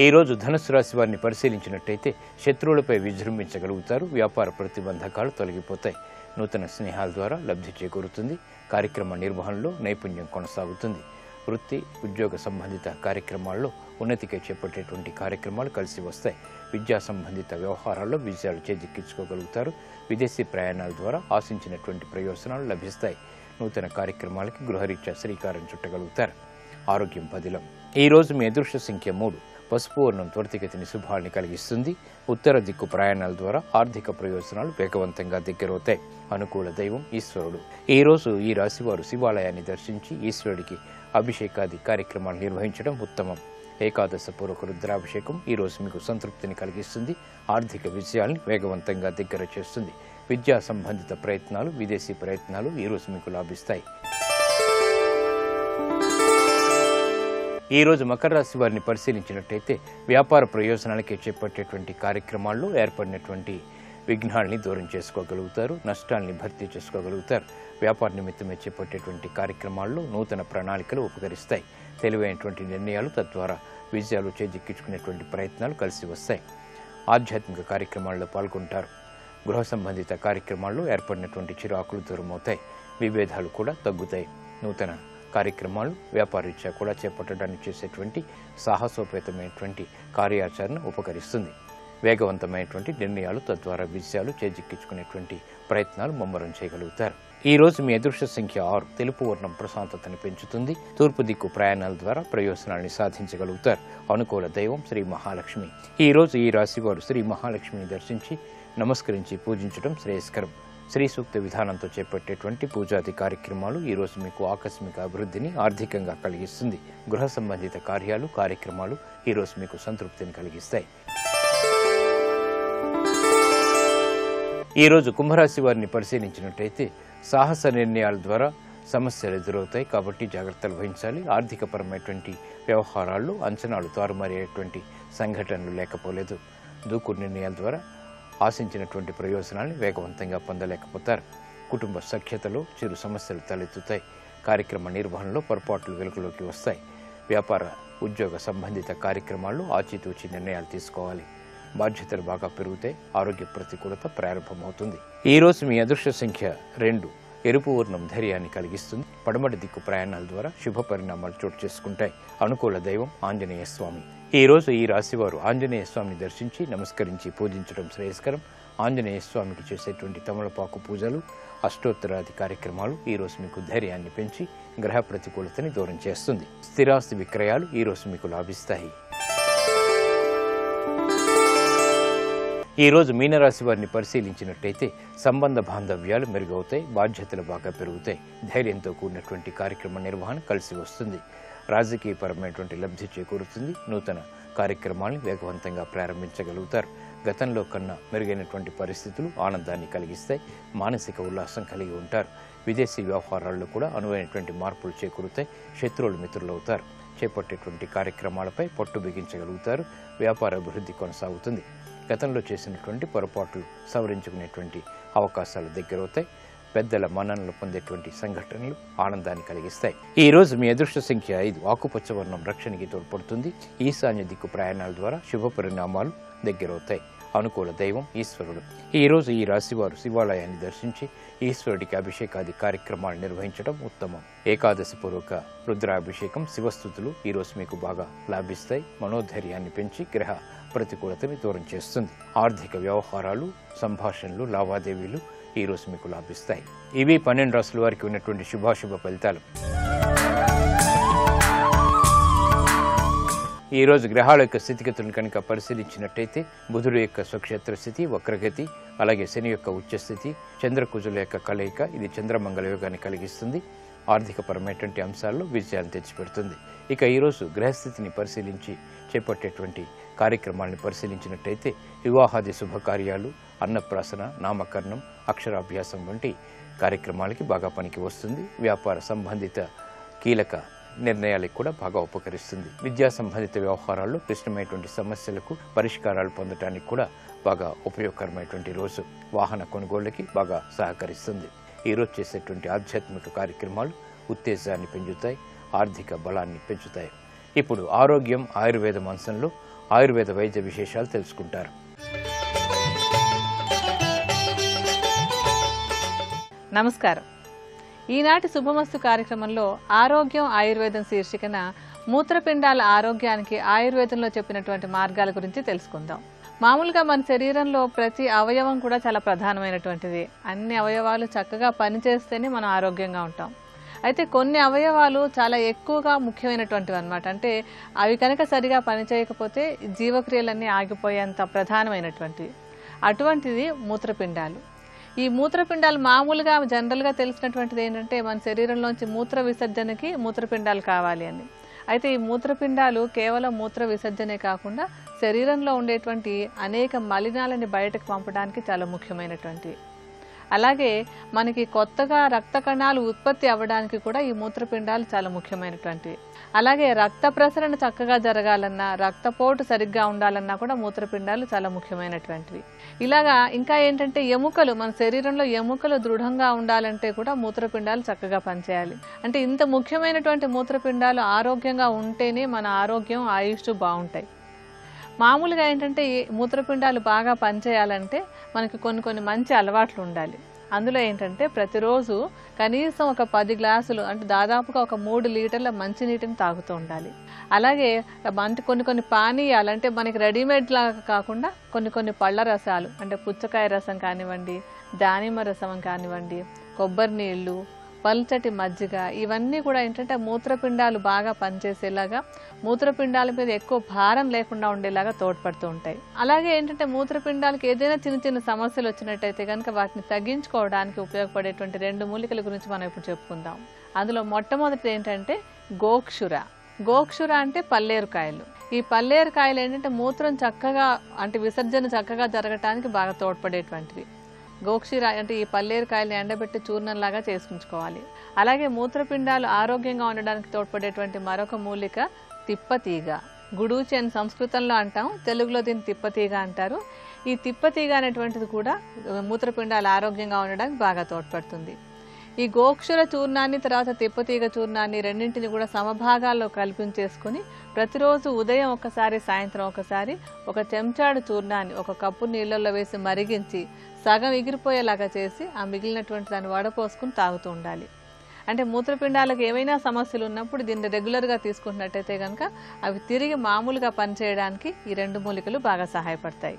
ఈ రోజు ధనుసు రాశి వారిని పరిశీలించినట్టయితే శత్రువులపై విజృంభించగలుగుతారు. వ్యాపార ప్రతిబంధకాలు తొలగిపోతాయి. నూతన స్నేహాల ద్వారా లబ్ధి చేకూరుతుంది. కార్యక్రమ నిర్వహణలో నైపుణ్యం కొనసాగుతుంది. వృత్తి ఉద్యోగ సంబంధిత కార్యక్రమాల్లో ఉన్నతికి చేపట్టేటువంటి కార్యక్రమాలు కలిసి వస్తాయి. విద్యా సంబంధిత వ్యవహారాల్లో విజయాలు చేజిక్కించుకోగలుగుతారు. విదేశీ ప్రయాణాల ద్వారా ఆశించినటువంటి ప్రయోజనాలు లభిస్తాయి. నూతన కార్యక్రమాలకి గృహరీత్యా శ్రీకారం చుట్టగలుగుతారు. ఆరోగ్యం పదిలం. ఈ రోజు మీ అదృష్ట సంఖ్య 3. పసుపు వర్ణం త్వరితగతిని శుభాన్ని కలిగిస్తుంది. ఉత్తర దిక్కు ప్రయాణాల ద్వారా ఆర్థిక ప్రయోజనాలు వేగవంతంగా దగ్గరవుతాయి. అనుకూల దైవం ఈశ్వరుడు. ఈ రోజు ఈ రాశివారు శివాలయాన్ని దర్శించి ఈశ్వరుడికి అభిషేకాది కార్యక్రమాలు నిర్వహించడం ఉత్తమం. ఏకాదశ పూర్వక రుద్రాభిషేకం ఈ రోజు మీకు సంతృప్తిని కలిగిస్తుంది. ఆర్థిక విజయాల్ని వేగవంతంగా దగ్గర చేస్తుంది. విద్యా సంబంధిత ప్రయత్నాలు, విదేశీ ప్రయత్నాలు ఈ రోజు మీకు లాభిస్తాయి. ఈ రోజు మకర రాశి వారిని పరిశీలించినట్టయితే వ్యాపార ప్రయోజనాలకే చేపట్టేటువంటి కార్యక్రమాల్లో ఏర్పడినటువంటి విఘ్నాల్ని దూరం చేసుకోగలుగుతారు. నష్టాల్ని భర్తీ చేసుకోగలుగుతారు. వ్యాపార నిమిత్తమే చేపట్టేటువంటి కార్యక్రమాల్లో నూతన ప్రణాళికలు ఉపకరిస్తాయి. తెలివైనటువంటి నిర్ణయాలు తద్వారా విజయాలు చేజిక్కించుకునేటువంటి ప్రయత్నాలు కలిసి వస్తాయి. ఆధ్యాత్మిక కార్యక్రమాల్లో పాల్గొంటారు. గృహ సంబంధిత కార్యక్రమాల్లో ఏర్పడినటువంటి చిరాకులు దూరమవుతాయి. విభేదాలు కూడా తగ్గుతాయి. నూతన కార్యక్రమాలు వ్యాపారీత్యా కూడా చేపట్టడానికి చేసేటువంటి సాహసోపేతమైనటువంటి కార్యాచరణ ఉపకరిస్తుంది. వేగవంతమైనటువంటి నిర్ణయాలు తద్వారా విజయాలు చేజిక్కించుకునేటువంటి ప్రయత్నాలు ముమ్మరం చేయగలుగుతారు. ఈ రోజు మీ అదృష్ట సంఖ్య 6. తెలుపు వర్ణం ప్రశాంతతను పెంచుతుంది. తూర్పు దిక్కు ప్రయాణాల ద్వారా ప్రయోజనాన్ని సాధించగలుగుతారు. అనుకూల దైవం శ్రీ మహాలక్ష్మి. ఈ రోజు ఈ రాశి వారు శ్రీ మహాలక్ష్మిని దర్శించి నమస్కరించి పూజించడం శ్రేయస్కరం. శ్రీ సూక్త విధానంతో చేపట్టేటువంటి పూజాది కార్యక్రమాలు ఈ రోజు మీకు ఆకస్మిక అభివృద్ధిని ఆర్థికంగా కలిగిస్తుంది. గృహ సంబంధిత కార్యక్రమాలు ఈ రోజు మీకు సంతృప్తిని కలిగిస్తాయి. ఈ రోజు కుంభరాశి వారిని పరిశీలించినట్టయితే సాహస నిర్ణయాల ద్వారా సమస్యలు ఎదురవుతాయి. కాబట్టి జాగ్రత్తలు వహించాలి. ఆర్థికపరమైనటువంటి వ్యవహారాల్లో అంచనాలు తారుమారేటువంటి సంఘటనలు లేకపోలేదు. దూకు నిర్ణయాల ద్వారా ఆశించినటువంటి ప్రయోజనాన్ని వేగవంతంగా పొందలేకపోతారు. కుటుంబ సఖ్యతలో చిరు సమస్యలు తలెత్తుతాయి. కార్యక్రమ నిర్వహణలో పొరపాట్లు వెలుగులోకి వస్తాయి. వ్యాపార ఉద్యోగ సంబంధిత కార్యక్రమాల్లో ఆచితూచి నిర్ణయాలు తీసుకోవాలి. బాధ్యతలు బాగా పెరుగుతాయి. ఆరోగ్య ప్రతికూలత ప్రారంభమవుతుంది. ఈ రోజు మీ అదృష్ట సంఖ్య 2. ఎరుపు వర్ణం ధైర్యాన్ని కలిగిస్తుంది. పడమటి దిక్కు ప్రయాణాల ద్వారా శుభ పరిణామాలు చోటు చేసుకుంటాయి. అనుకూల దైవం ఆంజనేయ స్వామి. ఈ రోజు ఈ రాశివారు ఆంజనేయ స్వామిని దర్శించి నమస్కరించి పూజించడం శ్రేయస్కరం. ఆంజనేయ స్వామికి చేసేటువంటి తమలపాకు పూజలు, అష్టోత్తరాది కార్యక్రమాలు ఈ రోజు మీకు ధైర్యాన్ని పెంచి గ్రహ ప్రతికూలతని దూరం చేస్తుంది. స్థిరాస్తి విక్రయాలు ఈ రోజు మీకు లాభిస్తాయి. ఈ రోజు మీనరాశి వారిని పరిశీలించినట్టయితే సంబంధ బాంధవ్యాలు మెరుగవుతాయి. బాధ్యతలు బాగా పెరుగుతాయి. ధైర్యంతో కూడినటువంటి కార్యక్రమ నిర్వహణ కలిసి వస్తుంది. రాజకీయపరమైనటువంటి లబ్ధి చేకూరుతుంది. నూతన కార్యక్రమాలను వేగవంతంగా ప్రారంభించగలుగుతారు. గతంలో కన్నా మెరుగైనటువంటి పరిస్థితులు ఆనందాన్ని కలిగిస్తాయి. మానసిక ఉల్లాసం కలిగి ఉంటారు. విదేశీ వ్యవహారాల్లో కూడా అనువైనటువంటి మార్పులు చేకూరుతాయి. శత్రువులు మిత్రులవుతారు. చేపట్టేటువంటి కార్యక్రమాలపై పట్టు బిగించగలుగుతారు. వ్యాపార అభివృద్ధి కొనసాగుతుంది. గతంలో చేసినటువంటి పొరపాట్లు సవరించుకునేటువంటి అవకాశాలు దగ్గరవుతాయి. పెద్దల మన్ననలు పొందేటువంటి సంఘటనలు ఆనందాన్ని కలిగిస్తాయి. ఈ రోజు మీ అదృష్ట సంఖ్య 5. ఆకుపచ్చ వర్ణం రక్షణకి తోడ్పడుతుంది. ఈశాన్య దిక్కు ప్రయాణాల ద్వారా శుభ పరిణామాలు దగ్గరవుతాయి. అనుకూల దైవం ఈశ్వరుడు. ఈ రోజు ఈ రాశివారు శివాలయాన్ని దర్శించి ఈశ్వరుడికి అభిషేకాది కార్యక్రమాలు నిర్వహించడం ఉత్తమం. ఏకాదశి పూర్వక రుద్రాభిషేకం, శివస్థుతులు ఈ రోజు మీకు బాగా లాభిస్తాయి. మనోధైర్యాన్ని పెంచి గ్రహ ప్రతికూలతని దూరం చేస్తుంది. ఆర్థిక వ్యవహారాలు, సంభాషణలు, లావాదేవీలు ఈ రోజు మీకు లాభిస్తాయి. ఇవి 12 రాశుల వారికి ఉన్నటువంటి శుభాశుభ ఫలితాలు. ఈ రోజు గ్రహాల యొక్క స్థితిగతులను కనుక పరిశీలించినట్టయితే బుధుడు యొక్క స్వక్షేత్ర స్థితి, వక్రగతి, అలాగే శని యొక్క ఉచ్చస్థితి, చంద్రకుజుల యొక్క కలయిక ఇది చంద్రమంగళ యోగాన్ని కలిగిస్తుంది. ఆర్థికపరమైనటువంటి అంశాల్లో విజయాన్ని తెచ్చిపెడుతుంది. ఇక ఈరోజు గ్రహస్థితిని పరిశీలించి చేపట్టేటువంటి కార్యక్రమాలను పరిశీలించినట్టయితే వివాహాది శుభకార్యాలు, అన్నప్రాసన, నామకరణం, అక్షరాభ్యాసం వంటి కార్యక్రమాలకి బాగా పనికి వస్తుంది. వ్యాపార సంబంధిత కీలక నిర్ణయాలకు కూడా బాగా ఉపకరిస్తుంది. విద్యా సంబంధిత వ్యవహారాల్లో క్లిష్టమైనటువంటి సమస్యలకు పరిష్కారాలు పొందడానికి కూడా బాగా ఉపయోగకరమైనటువంటి రోజు. వాహన కొనుగోళ్లకి బాగా సహకరిస్తుంది. ఈరోజు చేసేటువంటి ఆధ్యాత్మిక కార్యక్రమాలు ఉత్తేజాన్ని పెంచుతాయి, ఆర్థిక బలాన్ని పెంచుతాయి. ఇప్పుడు ఆరోగ్యం, ఆయుర్వేదం అంశంలో ఆయుర్వేద వైద్య విశేషాలు తెలుసుకుంటారు. నమస్కారం. ఈనాటి శుభమస్తు కార్యక్రమంలో ఆరోగ్యం ఆయుర్వేదం శీర్షికన మూత్రపిండాల ఆరోగ్యానికి ఆయుర్వేదంలో చెప్పినటువంటి మార్గాల గురించి తెలుసుకుందాం. మామూలుగా మన శరీరంలో ప్రతి అవయవం కూడా చాలా ప్రధానమైనటువంటిది. అన్ని అవయవాలు చక్కగా పనిచేస్తేనే మనం ఆరోగ్యంగా ఉంటాం. అయితే కొన్ని అవయవాలు చాలా ఎక్కువగా ముఖ్యమైనటువంటివి అన్నమాట. అంటే అవి కనుక సరిగా పనిచేయకపోతే జీవక్రియలన్నీ ఆగిపోయేంత ప్రధానమైనటువంటివి. అటువంటిది మూత్రపిండాలు. ఈ మూత్రపిండాలు మామూలుగా జనరల్గా తెలిసినటువంటిది ఏంటంటే మన శరీరంలోంచి మూత్ర విసర్జనకి మూత్రపిండాలు కావాలి అని. అయితే ఈ మూత్రపిండాలు కేవలం మూత్ర విసర్జనే కాకుండా శరీరంలో ఉండేటువంటి అనేక మలినాలని బయటకు పంపడానికి చాలా ముఖ్యమైనటువంటి. అలాగే మనకి కొత్తగా రక్త కణాలు ఉత్పత్తి అవ్వడానికి కూడా ఈ మూత్రపిండాలు చాలా ముఖ్యమైనటువంటివి. అలాగే రక్త ప్రసరణ చక్కగా జరగాలన్నా, రక్తపోటు సరిగ్గా ఉండాలన్నా కూడా మూత్రపిండాలు చాలా ముఖ్యమైనటువంటివి. ఇలాగా ఇంకా ఏంటంటే ఎముకలు, మన శరీరంలో ఎముకలు దృఢంగా ఉండాలంటే కూడా మూత్రపిండాలు చక్కగా పనిచేయాలి. అంటే ఇంత ముఖ్యమైనటువంటి మూత్రపిండాలు ఆరోగ్యంగా ఉంటేనే మన ఆరోగ్యం, ఆయుష్ బాగుంటాయి. మామూలుగా ఏంటంటే ఈ మూత్రపిండాలు బాగా పనిచేయాలంటే మనకి కొన్ని మంచి అలవాట్లు ఉండాలి. అందులో ఏంటంటే ప్రతిరోజు కనీసం ఒక 10 గ్లాసులు అంటే దాదాపుగా ఒక 3 లీటర్ల మంచినీటిని తాగుతూ ఉండాలి. అలాగే అంటే కొన్ని పానీయాలు అంటే మనకి రెడీమేడ్ లాగా కాకుండా కొన్ని పళ్ళ రసాలు అంటే పుచ్చకాయ రసం కానివ్వండి, దానిమ్మ రసం కానివ్వండి, కొబ్బరి నీళ్లు, పల్చటి మజ్జిగ, ఇవన్నీ కూడా ఏంటంటే మూత్రపిండాలు బాగా పనిచేసేలాగా, మూత్రపిండాల మీద ఎక్కువ భారం లేకుండా ఉండేలాగా తోడ్పడుతూ ఉంటాయి. అలాగే ఏంటంటే మూత్రపిండాలకు ఏదైనా చిన్న సమస్యలు వచ్చినట్టయితే కనుక వాటిని తగ్గించుకోవడానికి ఉపయోగపడేటువంటి 2 మూలికల గురించి మనం ఇప్పుడు చెప్పుకుందాం. అందులో మొట్టమొదటిది ఏంటంటే గోక్షుర. గోక్షుర అంటే పల్లేరుకాయలు. ఈ పల్లేరుకాయలు ఏంటంటే మూత్రం చక్కగా అంటే విసర్జన చక్కగా జరగటానికి బాగా తోడ్పడేటువంటివి. గోక్షీర అంటే ఈ పల్లేరుకాయల్ని ఎండబెట్టి చూర్ణంలాగా చేసుకుంచుకోవాలి. అలాగే మూత్రపిండాలు ఆరోగ్యంగా ఉండడానికి తోడ్పడేటువంటి మరొక మూలిక తిప్పతీగ. గుడూచి అని సంస్కృతంలో అంటాం, తెలుగులో దీన్ని తిప్పతీగ అంటారు. ఈ తిప్పతీగ అనేటువంటిది కూడా మూత్రపిండాలు ఆరోగ్యంగా ఉండడానికి బాగా తోడ్పడుతుంది. ఈ గోక్షుర చూర్ణాన్ని తర్వాత తిప్పతీగ చూర్ణాన్ని రెండింటిని కూడా సమభాగాల్లో కల్పించేసుకుని ప్రతిరోజు ఉదయం ఒకసారి, సాయంత్రం ఒకసారి ఒక చెంచాడు చూర్ణాన్ని ఒక కప్పు నీళ్ళల్లో వేసి మరిగించి సగం ఎగిరిపోయేలాగా చేసి ఆ మిగిలినటువంటి దాన్ని వడపోసుకుని తాగుతూ ఉండాలి. అంటే మూత్రపిండాలకు ఏమైనా సమస్యలు ఉన్నప్పుడు దీన్ని రెగ్యులర్గా తీసుకుంటున్నట్టయితే కనుక అవి తిరిగి మామూలుగా పనిచేయడానికి ఈ 2 మూలికలు బాగా సహాయపడతాయి.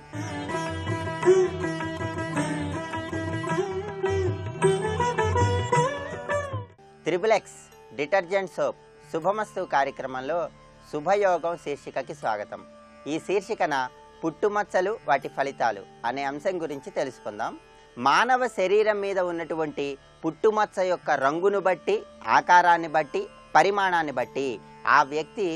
త్రిబులెక్స్ డిటర్జెంట్ సోప్ శుభమస్తు కార్యక్రమంలో శుభయోగం శీర్షికకి స్వాగతం. ఈ శీర్షికన పుట్టుమచ్చలు, వాటి ఫలితాలు అనే అంశం గురించి తెలుసుకుందాం. మానవ శరీరం మీద ఉన్నటువంటి పుట్టుమచ్చ యొక్క రంగును బట్టి, ఆకారాన్ని బట్టి, పరిమాణాన్ని బట్టి ఆ వ్యక్తి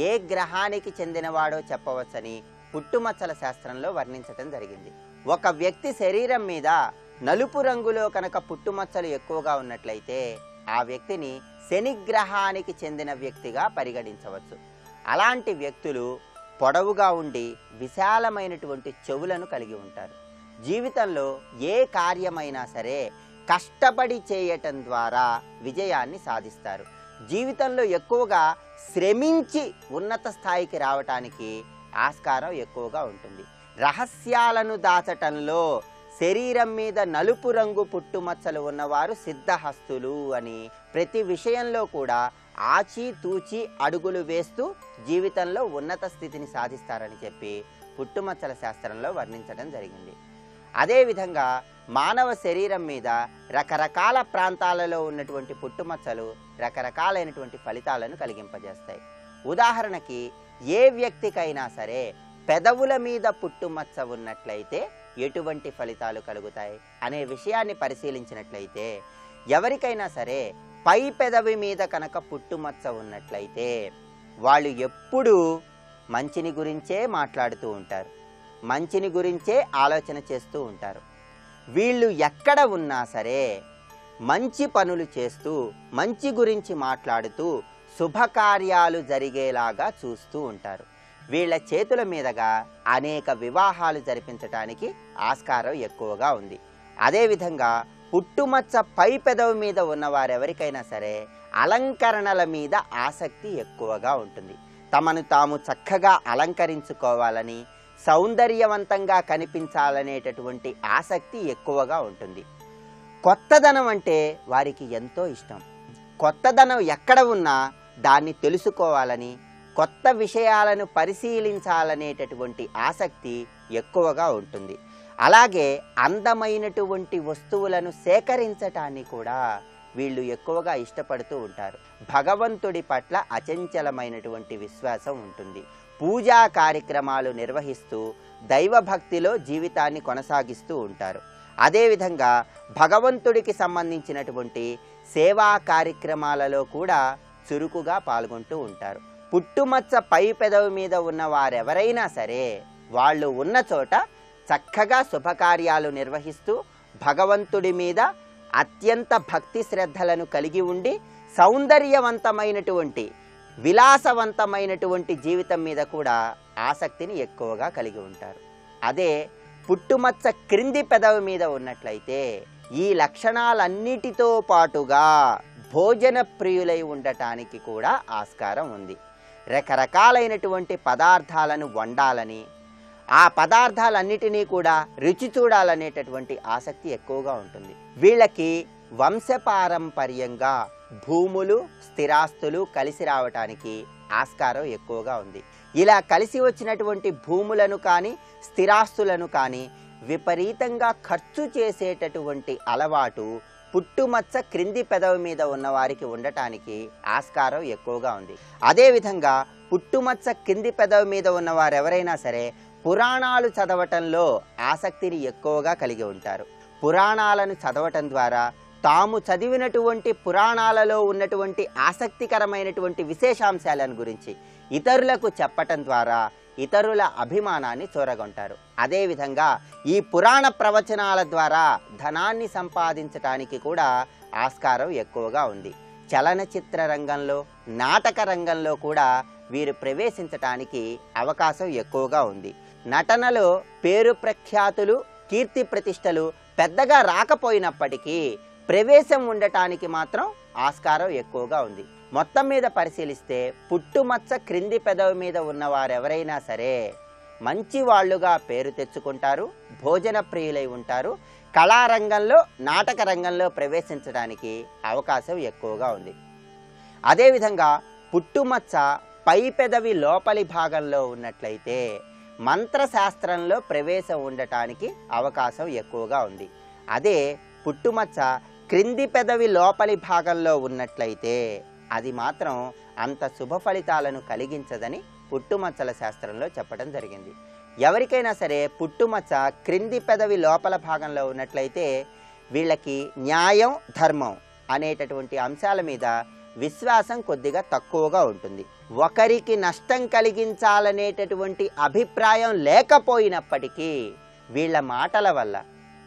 ఏ గ్రహానికి చెందినవాడో చెప్పవచ్చని పుట్టుమచ్చల శాస్త్రంలో వర్ణించటం జరిగింది. ఒక వ్యక్తి శరీరం మీద నలుపు రంగులో కనుక పుట్టుమచ్చలు ఎక్కువగా ఉన్నట్లయితే ఆ వ్యక్తిని శనిగ్రహానికి చెందిన వ్యక్తిగా పరిగణించవచ్చు. అలాంటి వ్యక్తులు పొడవుగా ఉండి విశాలమైనటువంటి చెవులను కలిగి ఉంటారు. జీవితంలో ఏ కార్యమైనా సరే కష్టపడి చేయటం ద్వారా విజయాన్ని సాధిస్తారు. జీవితంలో ఎక్కువగా శ్రమించి ఉన్నత స్థాయికి రావటానికి ఆస్కారం ఎక్కువగా ఉంటుంది. రహస్యాలను దాచటంలో శరీరం మీద నలుపు రంగు పుట్టుమచ్చలు ఉన్నవారు సిద్ధహస్తులు అని ప్రతి విషయంలో కూడా ఆచితూచి అడుగులు వేస్తూ జీవితంలో ఉన్నత స్థితిని సాధిస్తారని చెప్పి పుట్టుమచ్చల శాస్త్రంలో వర్ణించడం జరిగింది. అదేవిధంగా మానవ శరీరం మీద రకరకాల ప్రాంతాలలో ఉన్నటువంటి పుట్టుమచ్చలు రకరకాలైనటువంటి ఫలితాలను కలిగింపజేస్తాయి. ఉదాహరణకి ఏ వ్యక్తికైనా సరే పెదవుల మీద పుట్టుమచ్చ ఉన్నట్లయితే ఎటువంటి ఫలితాలు కలుగుతాయి అనే విషయాన్ని పరిశీలించినట్లయితే, ఎవరికైనా సరే పై పెదవి మీద కనుక పుట్టుమచ్చ ఉన్నట్లయితే వాళ్ళు ఎప్పుడూ మంచిని గురించే మాట్లాడుతూ ఉంటారు, మంచిని గురించే ఆలోచన చేస్తూ ఉంటారు. వీళ్ళు ఎక్కడ ఉన్నా సరే మంచి పనులు చేస్తూ, మంచి గురించి మాట్లాడుతూ శుభకార్యాలు జరిగేలాగా చూస్తూ ఉంటారు. వీళ్ళ చేతుల మీదుగా అనేక వివాహాలు జరిపించడానికి ఆస్కారం ఎక్కువగా ఉంది. అదేవిధంగా పుట్టుమచ్చ పై పెదవి మీద ఉన్నవారెవరికైనా సరే అలంకరణల మీద ఆసక్తి ఎక్కువగా ఉంటుంది. తమను తాము చక్కగా అలంకరించుకోవాలని, సౌందర్యవంతంగా కనిపించాలనేటటువంటి ఆసక్తి ఎక్కువగా ఉంటుంది. కొత్తదనం అంటే వారికి ఎంతో ఇష్టం. కొత్తదనం ఎక్కడ ఉన్నా దాన్ని తెలుసుకోవాలని, కొత్త విషయాలను పరిశీలించాలనేటటువంటి ఆసక్తి ఎక్కువగా ఉంటుంది. అలాగే అందమైనటువంటి వస్తువులను సేకరించటాన్ని కూడా వీళ్ళు ఎక్కువగా ఇష్టపడుతూ ఉంటారు. భగవంతుడి పట్ల అచంచలమైనటువంటి విశ్వాసం ఉంటుంది. పూజా కార్యక్రమాలు నిర్వహిస్తూ దైవభక్తిలో జీవితాన్ని కొనసాగిస్తూ ఉంటారు. అదేవిధంగా భగవంతుడికి సంబంధించినటువంటి సేవా కార్యక్రమాలలో కూడా చురుకుగా పాల్గొంటూ ఉంటారు. పుట్టుమచ్చ పై పెదవి మీద ఉన్న వారెవరైనా సరే వాళ్ళు ఉన్న చోట చక్కగా శుభకార్యాలు నిర్వహిస్తూ భగవంతుడి మీద అత్యంత భక్తి శ్రద్ధలను కలిగి ఉండి సౌందర్యవంతమైనటువంటి విలాసవంతమైనటువంటి జీవితం మీద కూడా ఆసక్తిని ఎక్కువగా కలిగి ఉంటారు. అదే పుట్టుమచ్చ క్రింది పెదవి మీద ఉన్నట్లయితే ఈ లక్షణాలన్నిటితో పాటుగా భోజన ప్రియులై ఉండటానికి కూడా ఆస్కారం ఉంది. రకరకాలైనటువంటి పదార్థాలను వండాలని, ఆ పదార్థాలన్నిటినీ కూడా రుచి చూడాలనేటటువంటి ఆసక్తి ఎక్కువగా ఉంటుంది. వీళ్ళకి వంశపారంపర్యంగా భూములు, స్థిరాస్తులు కలిసి రావటానికి ఆస్కారం ఎక్కువగా ఉంది. ఇలా కలిసి వచ్చినటువంటి భూములను కానీ స్థిరాస్తులను కానీ విపరీతంగా ఖర్చు చేసేటటువంటి అలవాటు పుట్టుమచ్చ క్రింది పెదవి మీద ఉన్నవారికి ఉండటానికి ఆస్కారం ఎక్కువగా ఉంది. అదేవిధంగా పుట్టుమచ్చ కింది పెదవి మీద ఉన్నవారు ఎవరైనా సరే పురాణాలు చదవటంలో ఆసక్తిని ఎక్కువగా కలిగి ఉంటారు. పురాణాలను చదవటం ద్వారా తాము చదివినటువంటి పురాణాలలో ఉన్నటువంటి ఆసక్తికరమైనటువంటి విశేషాంశాలను గురించి ఇతరులకు చెప్పటం ద్వారా ఇతరుల అభిమానాన్ని చూరగొంటారు. అదేవిధంగా ఈ పురాణ ప్రవచనాల ద్వారా ధనాన్ని సంపాదించటానికి కూడా ఆస్కారం ఎక్కువగా ఉంది. చలనచిత్ర రంగంలో, నాటక రంగంలో కూడా వీరు ప్రవేశించటానికి అవకాశం ఎక్కువగా ఉంది. నటనలో పేరు ప్రఖ్యాతులు, కీర్తి ప్రతిష్టలు పెద్దగా రాకపోయినప్పటికీ ప్రవేశం ఉండటానికి మాత్రం ఆస్కారం ఎక్కువగా ఉంది. మొత్తం మీద పరిశీలిస్తే పుట్టుమచ్చ క్రింది పెదవి మీద ఉన్నవారెవరైనా సరే మంచి వాళ్ళుగా పేరు తెచ్చుకుంటారు, భోజన ప్రియులై ఉంటారు. కళారంగంలో, నాటక రంగంలో ప్రవేశించడానికి అవకాశం ఎక్కువగా ఉంది. అదేవిధంగా పుట్టుమచ్చ పై పెదవి లోపలి భాగంలో ఉన్నట్లయితే మంత్రశాస్త్రంలో ప్రవేశం ఉండటానికి అవకాశం ఎక్కువగా ఉంది. అదే పుట్టుమచ్చ క్రింది పెదవి లోపలి భాగంలో ఉన్నట్లయితే అది మాత్రం అంత శుభ ఫలితాలను కలిగించదని పుట్టుమచ్చల శాస్త్రంలో చెప్పడం జరిగింది. ఎవరికైనా సరే పుట్టుమచ్చ క్రింది పెదవి లోపల భాగంలో ఉన్నట్లయితే వీళ్ళకి న్యాయం, ధర్మం అనేటటువంటి అంశాల మీద విశ్వాసం కొద్దిగా తక్కువగా ఉంటుంది. ఒకరికి నష్టం కలిగించాలనేటటువంటి అభిప్రాయం లేకపోయినప్పటికీ వీళ్ళ మాటల వల్ల,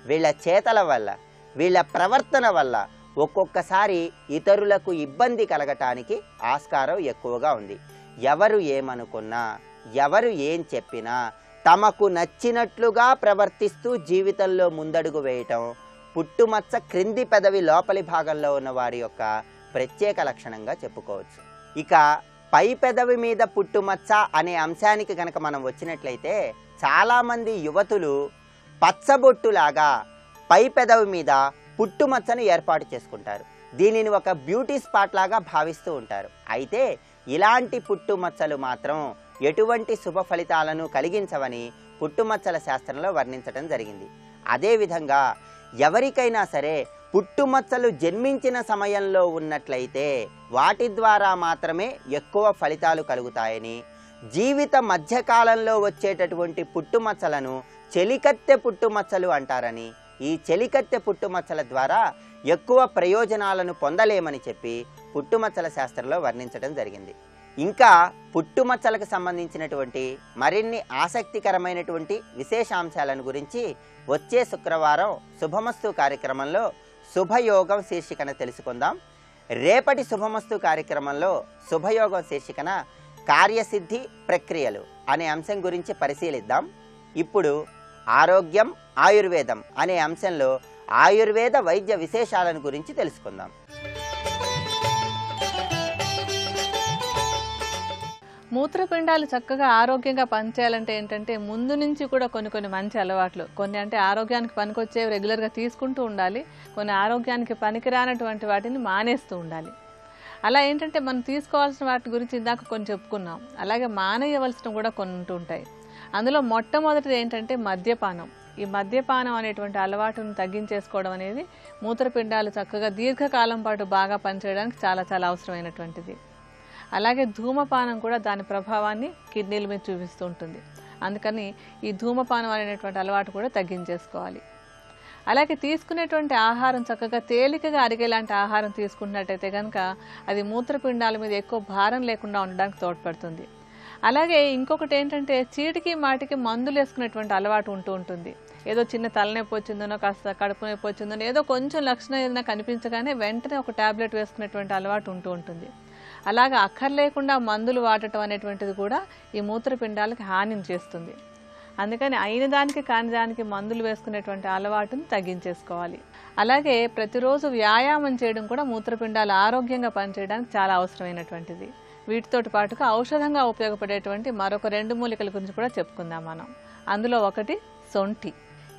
వీళ్ళ చేతల వల్ల, వీళ్ళ ప్రవర్తన వల్ల ఒక్కొక్కసారి ఇతరులకు ఇబ్బంది కలగటానికి ఆస్కారం ఎక్కువగా ఉంది. ఎవరు ఏమనుకున్నా, ఎవరు ఏం చెప్పినా తమకు నచ్చినట్లుగా ప్రవర్తిస్తూ జీవితంలో ముందడుగు వేయటం పుట్టుమచ్చ క్రింది పెదవి లోపలి భాగంలో ఉన్న వారి యొక్క ప్రత్యేక లక్షణంగా చెప్పుకోవచ్చు. ఇక పై పెదవి మీద పుట్టుమచ్చ అనే అంశానికి కనుక మనం వచ్చినట్లయితే చాలామంది యువతులు పచ్చబొట్టులాగా పై పెదవి మీద పుట్టుమచ్చను ఏర్పాటు చేసుకుంటారు. దీనిని ఒక బ్యూటీ స్పాట్ లాగా భావిస్తూ ఉంటారు. అయితే ఇలాంటి పుట్టుమచ్చలు మాత్రం ఎటువంటి శుభ ఫలితాలను కలిగించవని పుట్టుమచ్చల శాస్త్రంలో వర్ణించడం జరిగింది. అదేవిధంగా ఎవరికైనా సరే పుట్టుమచ్చలు జన్మించిన సమయంలో ఉన్నట్లయితే వాటి ద్వారా మాత్రమే ఎక్కువ ఫలితాలు కలుగుతాయని, జీవిత మధ్యకాలంలో వచ్చేటటువంటి పుట్టుమచ్చలను చెలికత్తె పుట్టుమచ్చలు అంటారని, ఈ చెలికత్తె పుట్టుమచ్చల ద్వారా ఎక్కువ ప్రయోజనాలను పొందలేమని చెప్పి పుట్టుమచ్చల శాస్త్రంలో వర్ణించడం జరిగింది. ఇంకా పుట్టుమచ్చలకు సంబంధించినటువంటి మరిన్ని ఆసక్తికరమైనటువంటి విశేషాంశాలను గురించి వచ్చే శుక్రవారం శుభమస్తు కార్యక్రమంలో శుభయోగం శీర్షికన తెలుసుకుందాం. రేపటి శుభమస్తు కార్యక్రమంలో శుభయోగం శీర్షికన కార్యసిద్ధి ప్రక్రియలు అనే అంశం గురించి పరిశీలిద్దాం. ఇప్పుడు ఆరోగ్యం, ఆయుర్వేదం అనే అంశంలో ఆయుర్వేద వైద్య విశేషాలను గురించి తెలుసుకుందాం. మూత్రపిండాలు చక్కగా ఆరోగ్యంగా పనిచేయాలంటే ఏంటంటే ముందు నుంచి కూడా కొన్ని మంచి అలవాట్లు, కొన్ని అంటే ఆరోగ్యానికి పనికొచ్చేవి రెగ్యులర్గా తీసుకుంటూ ఉండాలి, కొన్ని ఆరోగ్యానికి పనికిరానటువంటి వాటిని మానేస్తూ ఉండాలి. అలా ఏంటంటే మనం తీసుకోవాల్సిన వాటి గురించి ఇందాక కొన్ని చెప్పుకున్నాం, అలాగే మానేయవలసినవి కూడా కొన్ని ఉంటూ ఉంటాయి. అందులో మొట్టమొదటిది ఏంటంటే మద్యపానం. ఈ మద్యపానం అనేటువంటి అలవాటును తగ్గించేసుకోవడం అనేది మూత్రపిండాలు చక్కగా దీర్ఘకాలం పాటు బాగా పనిచేయడానికి చాలా చాలా అవసరమైనటువంటిది. అలాగే ధూమపానం కూడా దాని ప్రభావాన్ని కిడ్నీల మీద చూపిస్తూ ఉంటుంది. అందుకని ఈ ధూమపానం అనేటువంటి అలవాటు కూడా తగ్గించేసుకోవాలి. అలాగే తీసుకునేటువంటి ఆహారం చక్కగా తేలికగా అరిగేలాంటి ఆహారం తీసుకున్నట్టయితే కనుక అది మూత్రపిండాల మీద ఎక్కువ భారం లేకుండా ఉండడానికి తోడ్పడుతుంది. అలాగే ఇంకొకటి ఏంటంటే చీటికి మాటికి మందులు వేసుకునేటువంటి అలవాటు ఉంటూ ఉంటుంది. ఏదో చిన్న తలనొప్పి వచ్చిందనో, కాస్త కడుపు నొప్పి వచ్చిందనో, ఏదో కొంచెం లక్షణం ఏదైనా కనిపించగానే వెంటనే ఒక టాబ్లెట్ వేసుకునేటువంటి అలవాటు ఉంటూ ఉంటుంది. అలాగా అక్కర్లేకుండా మందులు వాడటం అనేటువంటిది కూడా ఈ మూత్రపిండాలకు హానిని చేస్తుంది. అందుకని అయిన దానికి కాని దానికి మందులు వేసుకునేటువంటి అలవాటును తగ్గించేసుకోవాలి. అలాగే ప్రతిరోజు వ్యాయామం చేయడం కూడా మూత్రపిండాలు ఆరోగ్యంగా పనిచేయడానికి చాలా అవసరమైనటువంటిది. వీటితోటి పాటుగా ఔషధంగా ఉపయోగపడేటువంటి మరొక 2 మూలికల గురించి కూడా చెప్పుకుందాం మనం. అందులో ఒకటి సొంఠి.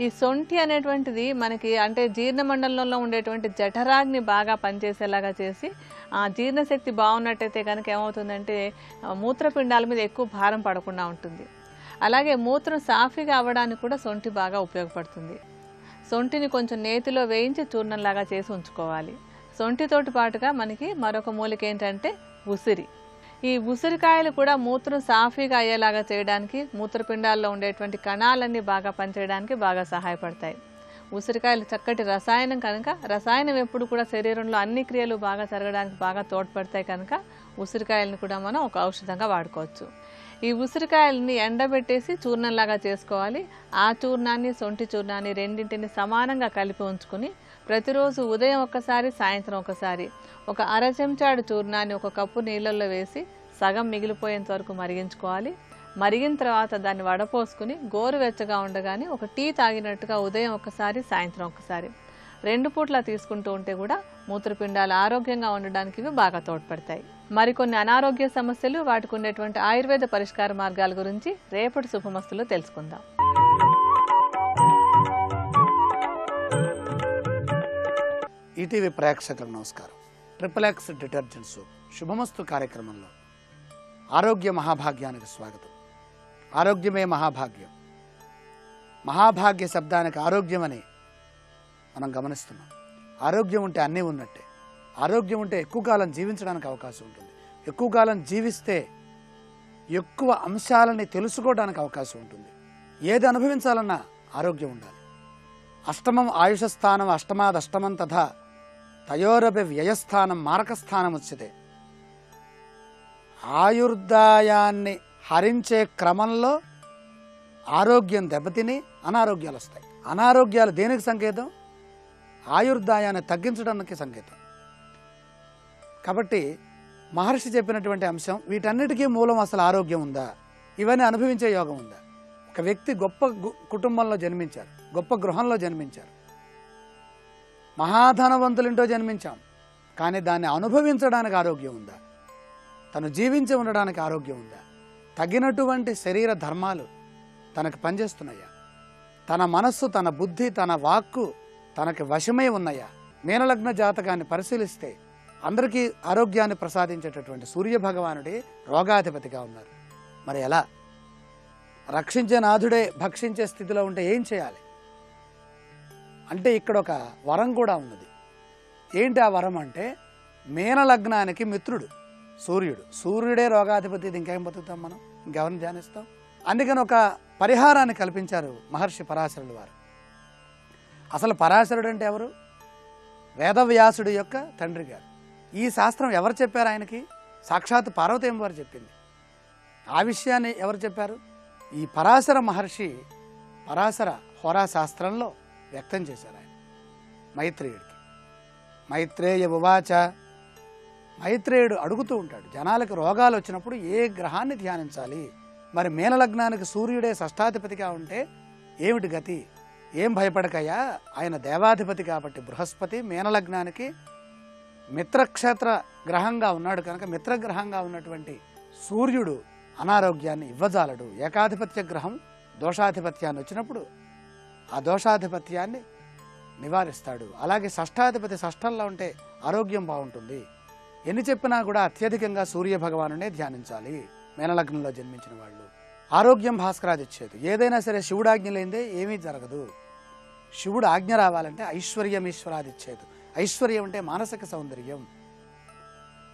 ఈ సొంఠి అనేటువంటిది మనకి అంటే జీర్ణమండలంలో ఉండేటువంటి జఠరాగ్ని బాగా పనిచేసేలాగా చేసి ఆ జీర్ణశక్తి బాగున్నట్టయితే కనుక ఏమవుతుందంటే మూత్రపిండాల మీద ఎక్కువ భారం పడకుండా ఉంటుంది. అలాగే మూత్రం సాఫీగా అవ్వడానికి కూడా సొంఠి బాగా ఉపయోగపడుతుంది. సొంఠిని కొంచెం నేతిలో వేయించి చూర్ణంలాగా చేసి ఉంచుకోవాలి. సొంఠితోటి పాటుగా మనకి మరొక మూలిక ఏంటంటే ఉసిరి. ఈ ఉసిరికాయలు కూడా మూత్రం సాఫీగా అయ్యేలాగా చేయడానికి, మూత్రపిండాల్లో ఉండేటువంటి కణాలన్నీ బాగా పనిచేయడానికి బాగా సహాయపడతాయి. ఉసిరికాయలు చక్కటి రసాయనం కనుక, రసాయనం ఎప్పుడు కూడా శరీరంలో అన్ని క్రియలు బాగా జరగడానికి బాగా తోడ్పడతాయి కనుక ఉసిరికాయలను కూడా మనం ఒక ఔషధంగా వాడుకోవచ్చు. ఈ ఉసిరికాయలని ఎండబెట్టేసి చూర్ణంలాగా చేసుకోవాలి. ఆ చూర్ణాన్ని, సొంటి చూర్ణాన్ని రెండింటిని సమానంగా కలిపి ఉంచుకుని ప్రతిరోజు ఉదయం ఒకసారి, సాయంత్రం ఒకసారి ఒక అర చెంచాడు చూర్ణాన్ని ఒక కప్పు నీళ్ళల్లో వేసి సగం మిగిలిపోయేంత వరకు మరిగించుకోవాలి. మరిగిన తర్వాత దాన్ని వడపోసుకుని గోరువెచ్చగా ఉండగానే ఒక టీ తాగినట్టుగా ఉదయం ఒకసారి, సాయంత్రం ఒకసారి 2 పూట్ల తీసుకుంటూ ఉంటే కూడా మూత్రపిండాలు ఆరోగ్యంగా ఉండడానికి ఇవి బాగా తోడ్పడతాయి. మరికొన్ని అనారోగ్య సమస్యలు, వాటికి ఉండేటువంటి ఆయుర్వేద పరిష్కార మార్గాల గురించి రేపటి శుభమస్తులో తెలుసుకుందాం. ఈటీవీ ప్రేక్షకులకు నమస్కారం. XXX డిటర్జెంట్ సోప్ శుభమస్తు కార్యక్రమంలో ఆరోగ్య మహాభాగ్యానికి స్వాగతం. ఆరోగ్యమే మహాభాగ్యం. మహాభాగ్య శబ్దానికి ఆరోగ్యం అని మనం గమనిస్తున్నాం. ఆరోగ్యం ఉంటే అన్నీ ఉన్నట్టే. ఆరోగ్యం ఉంటే ఎక్కువ కాలం జీవించడానికి అవకాశం ఉంటుంది. ఎక్కువ కాలం జీవిస్తే ఎక్కువ అంశాలని తెలుసుకోవడానికి అవకాశం ఉంటుంది. ఏది అనుభవించాలన్నా ఆరోగ్యం ఉండాలి. అష్టమం ఆయుషస్థానం అష్టమాదష్టమం తథా తయోరపి వ్యయస్థానం మారకస్థానం ఉచ్యతే. ఆయుర్దాయాన్ని హరించే క్రమంలో ఆరోగ్యం దెబ్బతిని అనారోగ్యాలు వస్తాయి. అనారోగ్యాలు దేనికి సంకేతం? ఆయుర్దాయాన్ని తగ్గించడానికి సంకేతం. కాబట్టి మహర్షి చెప్పినటువంటి అంశం, వీటన్నిటికీ మూలం అసలు ఆరోగ్యం ఉందా, ఇవన్నీ అనుభవించే యోగం ఉందా? ఒక వ్యక్తి గొప్ప కుటుంబంలో జన్మించారు, గొప్ప గృహంలో జన్మించారు, మహాధనవంతులింటో జన్మించాం, కానీ దాన్ని అనుభవించడానికి ఆరోగ్యం ఉందా? తను జీవించి ఉండడానికి ఆరోగ్యం ఉందా? తగినటువంటి శరీర ధర్మాలు తనకు పనిచేస్తున్నాయా? తన మనస్సు, తన బుద్ధి, తన వాక్కు తనకి వశమై ఉన్నాయా? మీనలగ్న జాతకాన్ని పరిశీలిస్తే అందరికీ ఆరోగ్యాన్ని ప్రసాదించేటటువంటి సూర్యభగవానుడే రోగాధిపతిగా ఉన్నారు. మరి ఎలా? రక్షించే నాథుడే భక్షించే స్థితిలో ఉంటే ఏం చేయాలి అంటే ఇక్కడ ఒక వరం కూడా ఉన్నది. ఏంటి ఆ వరం అంటే, మీనలగ్నానికి మిత్రుడు సూర్యుడు. సూర్యుడే రోగాధిపతి, ఇంకేం బతుకుతాం మనం? ఇంకెవరిని ధ్యానిస్తాం? అందుకని ఒక పరిహారాన్ని కల్పించారు మహర్షి పరాశరులు వారు. అసలు పరాశరుడు అంటే ఎవరు? వేదవ్యాసుడి యొక్క తండ్రి గారు. ఈ శాస్త్రం ఎవరు చెప్పారు ఆయనకి? సాక్షాత్ పార్వతీదేవి వారు చెప్పింది. ఆ విషయాన్ని ఎవరు చెప్పారు? ఈ పరాశర మహర్షి పరాశర హోరా శాస్త్రంలో వ్యక్తం చేశారు ఆయన మైత్రేయుడికి. మైత్రేయ ఉవాచ. మైత్రేయుడు అడుగుతూ ఉంటాడు, జనాలకు రోగాలు వచ్చినప్పుడు ఏ గ్రహాన్ని ధ్యానించాలి? మరి మీనలగ్నానికి సూర్యుడే షష్ఠాధిపతిగా ఉంటే ఏమిటి గతి? ఏం భయపడకయ్యా, ఆయన దేవాధిపతి కాబట్టి బృహస్పతి మీనలగ్నానికి మిత్రక్షేత్ర గ్రహంగా ఉన్నాడు కనుక మిత్రగ్రహంగా ఉన్నటువంటి సూర్యుడు అనారోగ్యాన్ని ఇవ్వజాలడు. ఏకాధిపత్య గ్రహం దోషాధిపత్యాన్ని వచ్చినప్పుడు ఆ దోషాధిపత్యాన్ని నివారిస్తాడు. అలాగే షష్ఠాధిపతి షష్ఠంలో ఉంటే ఆరోగ్యం బాగుంటుంది. ఎన్ని చెప్పినా కూడా అత్యధికంగా సూర్య భగవానునే ధ్యానించాలి. మీనలగ్నంలో జన్మించిన వాళ్ళు ఆరోగ్యం భాస్కరాదిచ్చేది. ఏదైనా సరే శివుడు ఆజ్ఞ లేనిదే ఏమీ జరగదు. శివుడు ఆజ్ఞ రావాలంటే ఐశ్వర్యం ఈశ్వరాదిచ్చేది. ఐశ్వర్యం అంటే మానసిక సౌందర్యం,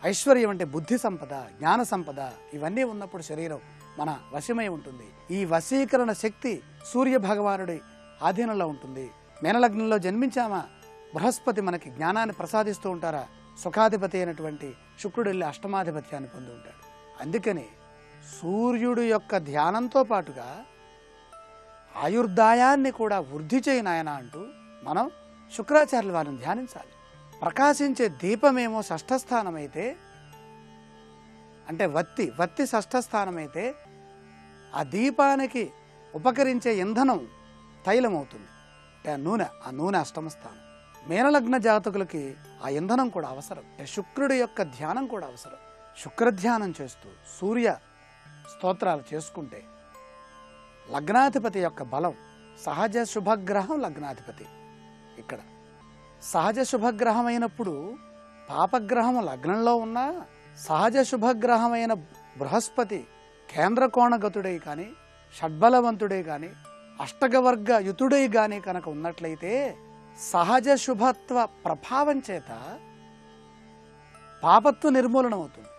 ఐశ్వర్యం అంటే బుద్ధి సంపద, జ్ఞాన సంపద. ఇవన్నీ ఉన్నప్పుడు శరీరం మన వశమై ఉంటుంది. ఈ వశీకరణ శక్తి సూర్య భగవానుడి ఆధీనంలో ఉంటుంది. మీనలగ్నంలో జన్మించామా బృహస్పతి మనకి జ్ఞానాన్ని ప్రసాదిస్తూ ఉంటారా, సుఖాధిపతి అయినటువంటి శుక్రుడు వెళ్ళి అష్టమాధిపత్యాన్ని పొంది ఉంటాడు. అందుకని సూర్యుడు యొక్క ధ్యానంతో పాటుగా ఆయుర్దాయాన్ని కూడా వృద్ధి చేయి నాయన అంటూ మనం శుక్రాచార్యుల వారిని ధ్యానించాలి. ప్రకాశించే దీపమేమో షష్ఠస్థానమైతే, అంటే వత్తి షష్ఠస్థానమైతే ఆ దీపానికి ఉపకరించే ఇంధనం తైలం అవుతుంది, అంటే ఆ నూనె అష్టమ స్థానం. మీనలగ్న జాతకులకి ఆ ఇంధనం కూడా అవసరం. శుక్రుడి యొక్క ధ్యానం కూడా అవసరం. శుక్రధ్యానం చేస్తూ సూర్య స్తోత్రాలు చేసుకుంటే లగ్నాధిపతి యొక్క బలం, సహజ శుభగ్రహం లగ్నాధిపతి. ఇక్కడ సహజ శుభగ్రహం అయినప్పుడు పాపగ్రహం లగ్నంలో ఉన్నా సహజ శుభగ్రహమైన బృహస్పతి కేంద్ర కోణగతుడై కానీ షడ్బలవంతుడై కానీ అష్టగవర్గ యుతుడై కానీ కనుక ఉన్నట్లయితే సహజ శుభత్వ ప్రభావం చేత పాపత్వ నిర్మూలన అవుతుంది.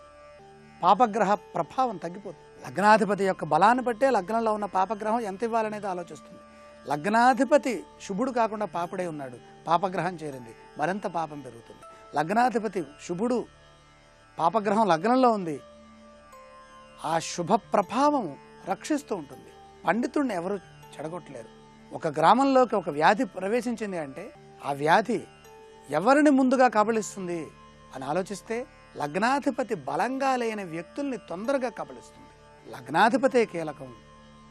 పాపగ్రహ ప్రభావం తగ్గిపోతుంది. లగ్నాధిపతి యొక్క బలాన్ని బట్టే లగ్నంలో ఉన్న పాపగ్రహం ఎంత ఇవ్వాలనేది ఆలోచిస్తుంది. లగ్నాధిపతి శుభుడు కాకుండా పాపుడై ఉన్నాడు, పాపగ్రహం చేరింది, మరింత పాపం పెరుగుతుంది. లగ్నాధిపతి శుభుడు, పాపగ్రహం లగ్నంలో ఉంది, ఆ శుభ ప్రభావం రక్షిస్తూ ఉంటుంది. పండితుడిని ఎవరు చెడగొట్టలేరు. ఒక గ్రామంలోకి ఒక వ్యాధి ప్రవేశించింది అంటే ఆ వ్యాధి ఎవరిని ముందుగా కబళిస్తుంది అని ఆలోచిస్తే లగ్నాధిపతి బలంగా లేని వ్యక్తుల్ని తొందరగా కబళిస్తుంది. లగ్నాధిపతే కీలకం.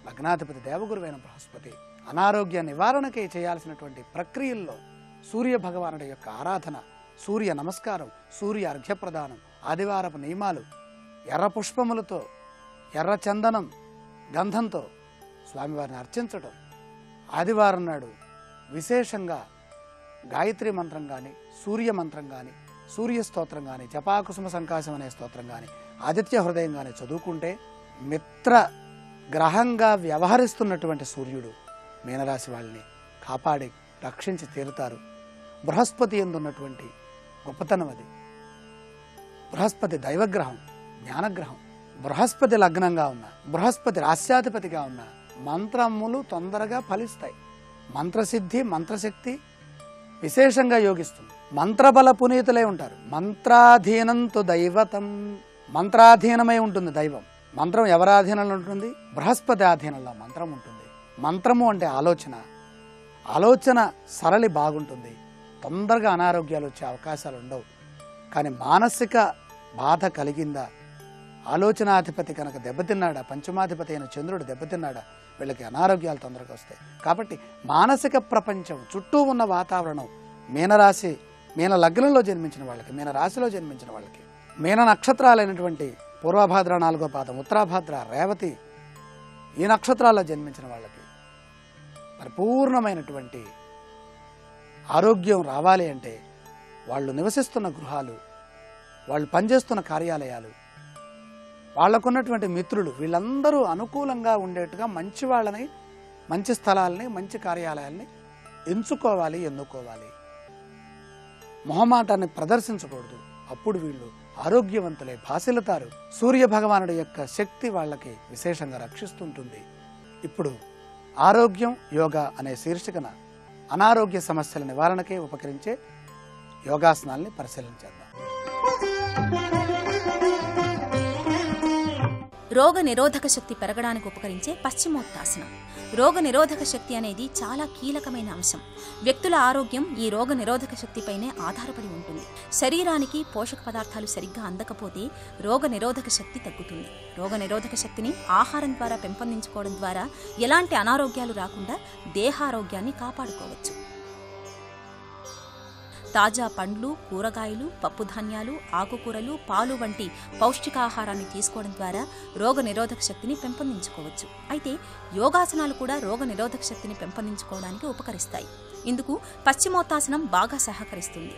లగ్నాధిపతి దేవగురువైన బృహస్పతి. అనారోగ్య నివారణకై చేయాల్సినటువంటి ప్రక్రియల్లో సూర్య భగవానుడి యొక్క ఆరాధన, సూర్య నమస్కారం, సూర్య అర్ఘ్యప్రదానం, ఆదివారపు నియమాలు, ఎర్ర పుష్పములతో, ఎర్ర చందనం, గంధంతో స్వామివారిని అర్చించడం, ఆదివారం నాడు విశేషంగా గాయత్రి మంత్రం కానీ, సూర్య మంత్రం కానీ, సూర్య స్తోత్రం కానీ, జపాకుసుమ సంకాశం అనే స్తోత్రం కానీ, ఆదిత్య హృదయం కానీ చదువుకుంటే మిత్ర గ్రహంగా వ్యవహరిస్తున్నటువంటి సూర్యుడు మీనరాశి వాళ్ళని కాపాడి రక్షించి తీరుతారు. బృహస్పతి యందు ఉన్నటువంటి గొప్పతనం అది. బృహస్పతి దైవగ్రహం, జ్ఞానగ్రహం. బృహస్పతి లగ్నంగా ఉన్న, బృహస్పతి రాస్యాధిపతిగా ఉన్న మంత్రములు తొందరగా ఫలిస్తాయి. మంత్రసిద్ధి, మంత్రశక్తి విశేషంగా యోగిస్తుంది. మంత్రబల పునీతులై ఉంటారు. మంత్రాధీనంతో దైవతం. మంత్రాధీనమై ఉంటుంది దైవం. మంత్రం ఎవరి ఆధీనంలో ఉంటుంది? బృహస్పతి ఆధీనంలో మంత్రం ఉంటుంది. మంత్రము అంటే ఆలోచన. ఆలోచన సరళి బాగుంటుంది, తొందరగా అనారోగ్యాలు వచ్చే అవకాశాలు ఉండవు. కానీ మానసిక బాధ కలిగిందా, ఆలోచనాధిపతి కనుక దెబ్బతిన్నాడా, పంచమాధిపతి అయిన చంద్రుడు దెబ్బతిన్నాడా, వీళ్ళకి అనారోగ్యాలు తొందరగా వస్తాయి. కాబట్టి మానసిక ప్రపంచం చుట్టూ ఉన్న వాతావరణం మీనరాశి, మీన లగ్నంలో జన్మించిన వాళ్ళకి, మీన రాశిలో జన్మించిన వాళ్ళకి, మీన నక్షత్రాలైనటువంటి పూర్వభాద్ర 4వ పాదం, ఉత్తరాభాద్ర, రేవతి, ఈ నక్షత్రాల్లో జన్మించిన వాళ్ళకి పరిపూర్ణమైనటువంటి ఆరోగ్యం రావాలి అంటే వాళ్ళు నివసిస్తున్న గృహాలు, వాళ్ళు పనిచేస్తున్న కార్యాలయాలు, వాళ్ళకున్నటువంటి మిత్రులు, వీళ్ళందరూ అనుకూలంగా ఉండేట్టుగా మంచి వాళ్ళని, మంచి స్థలాలని, మంచి కార్యాలయాల్ని ఎన్నుకోవాలి. మొహమాటాన్ని ప్రదర్శించకూడదు. అప్పుడు వీళ్ళు ఆరోగ్యవంతులై భాసిల్లుతారు. సూర్య భగవానుడి యొక్క శక్తి వాళ్ళకి విశేషంగా రక్షిస్తుంటుంది. ఇప్పుడు ఆరోగ్యం యోగా అనే శీర్షికన అనారోగ్య సమస్యల నివారణకే ఉపకరించే యోగాసనాల్ని పరిశీలించేద్దాం. రోగ నిరోధక శక్తి పెరగడానికి ఉపకరించే పశ్చిమోత్తాసనం. రోగ నిరోధక శక్తి అనేది చాలా కీలకమైన అంశం. వ్యక్తుల ఆరోగ్యం ఈ రోగ నిరోధక శక్తిపైనే ఆధారపడి ఉంటుంది. శరీరానికి పోషక పదార్థాలు సరిగ్గా అందకపోతే రోగ నిరోధక శక్తి తగ్గుతుంది. రోగ నిరోధక శక్తిని ఆహారం ద్వారా పెంపొందించుకోవడం ద్వారా ఎలాంటి అనారోగ్యాలు రాకుండా దేహారోగ్యాన్ని కాపాడుకోవచ్చు. తాజా పండ్లు, కూరగాయలు, పప్పుధాన్యాలు, ఆకుకూరలు, పాలు వంటి పౌష్టికాహారాన్ని తీసుకోవడం ద్వారా రోగ నిరోధక శక్తిని పెంపొందించుకోవచ్చు. అయితే యోగాసనాలు కూడా రోగ నిరోధక శక్తిని పెంపొందించుకోవడానికి ఉపకరిస్తాయి. ఇందుకు పశ్చిమోత్తాసనం బాగా సహకరిస్తుంది.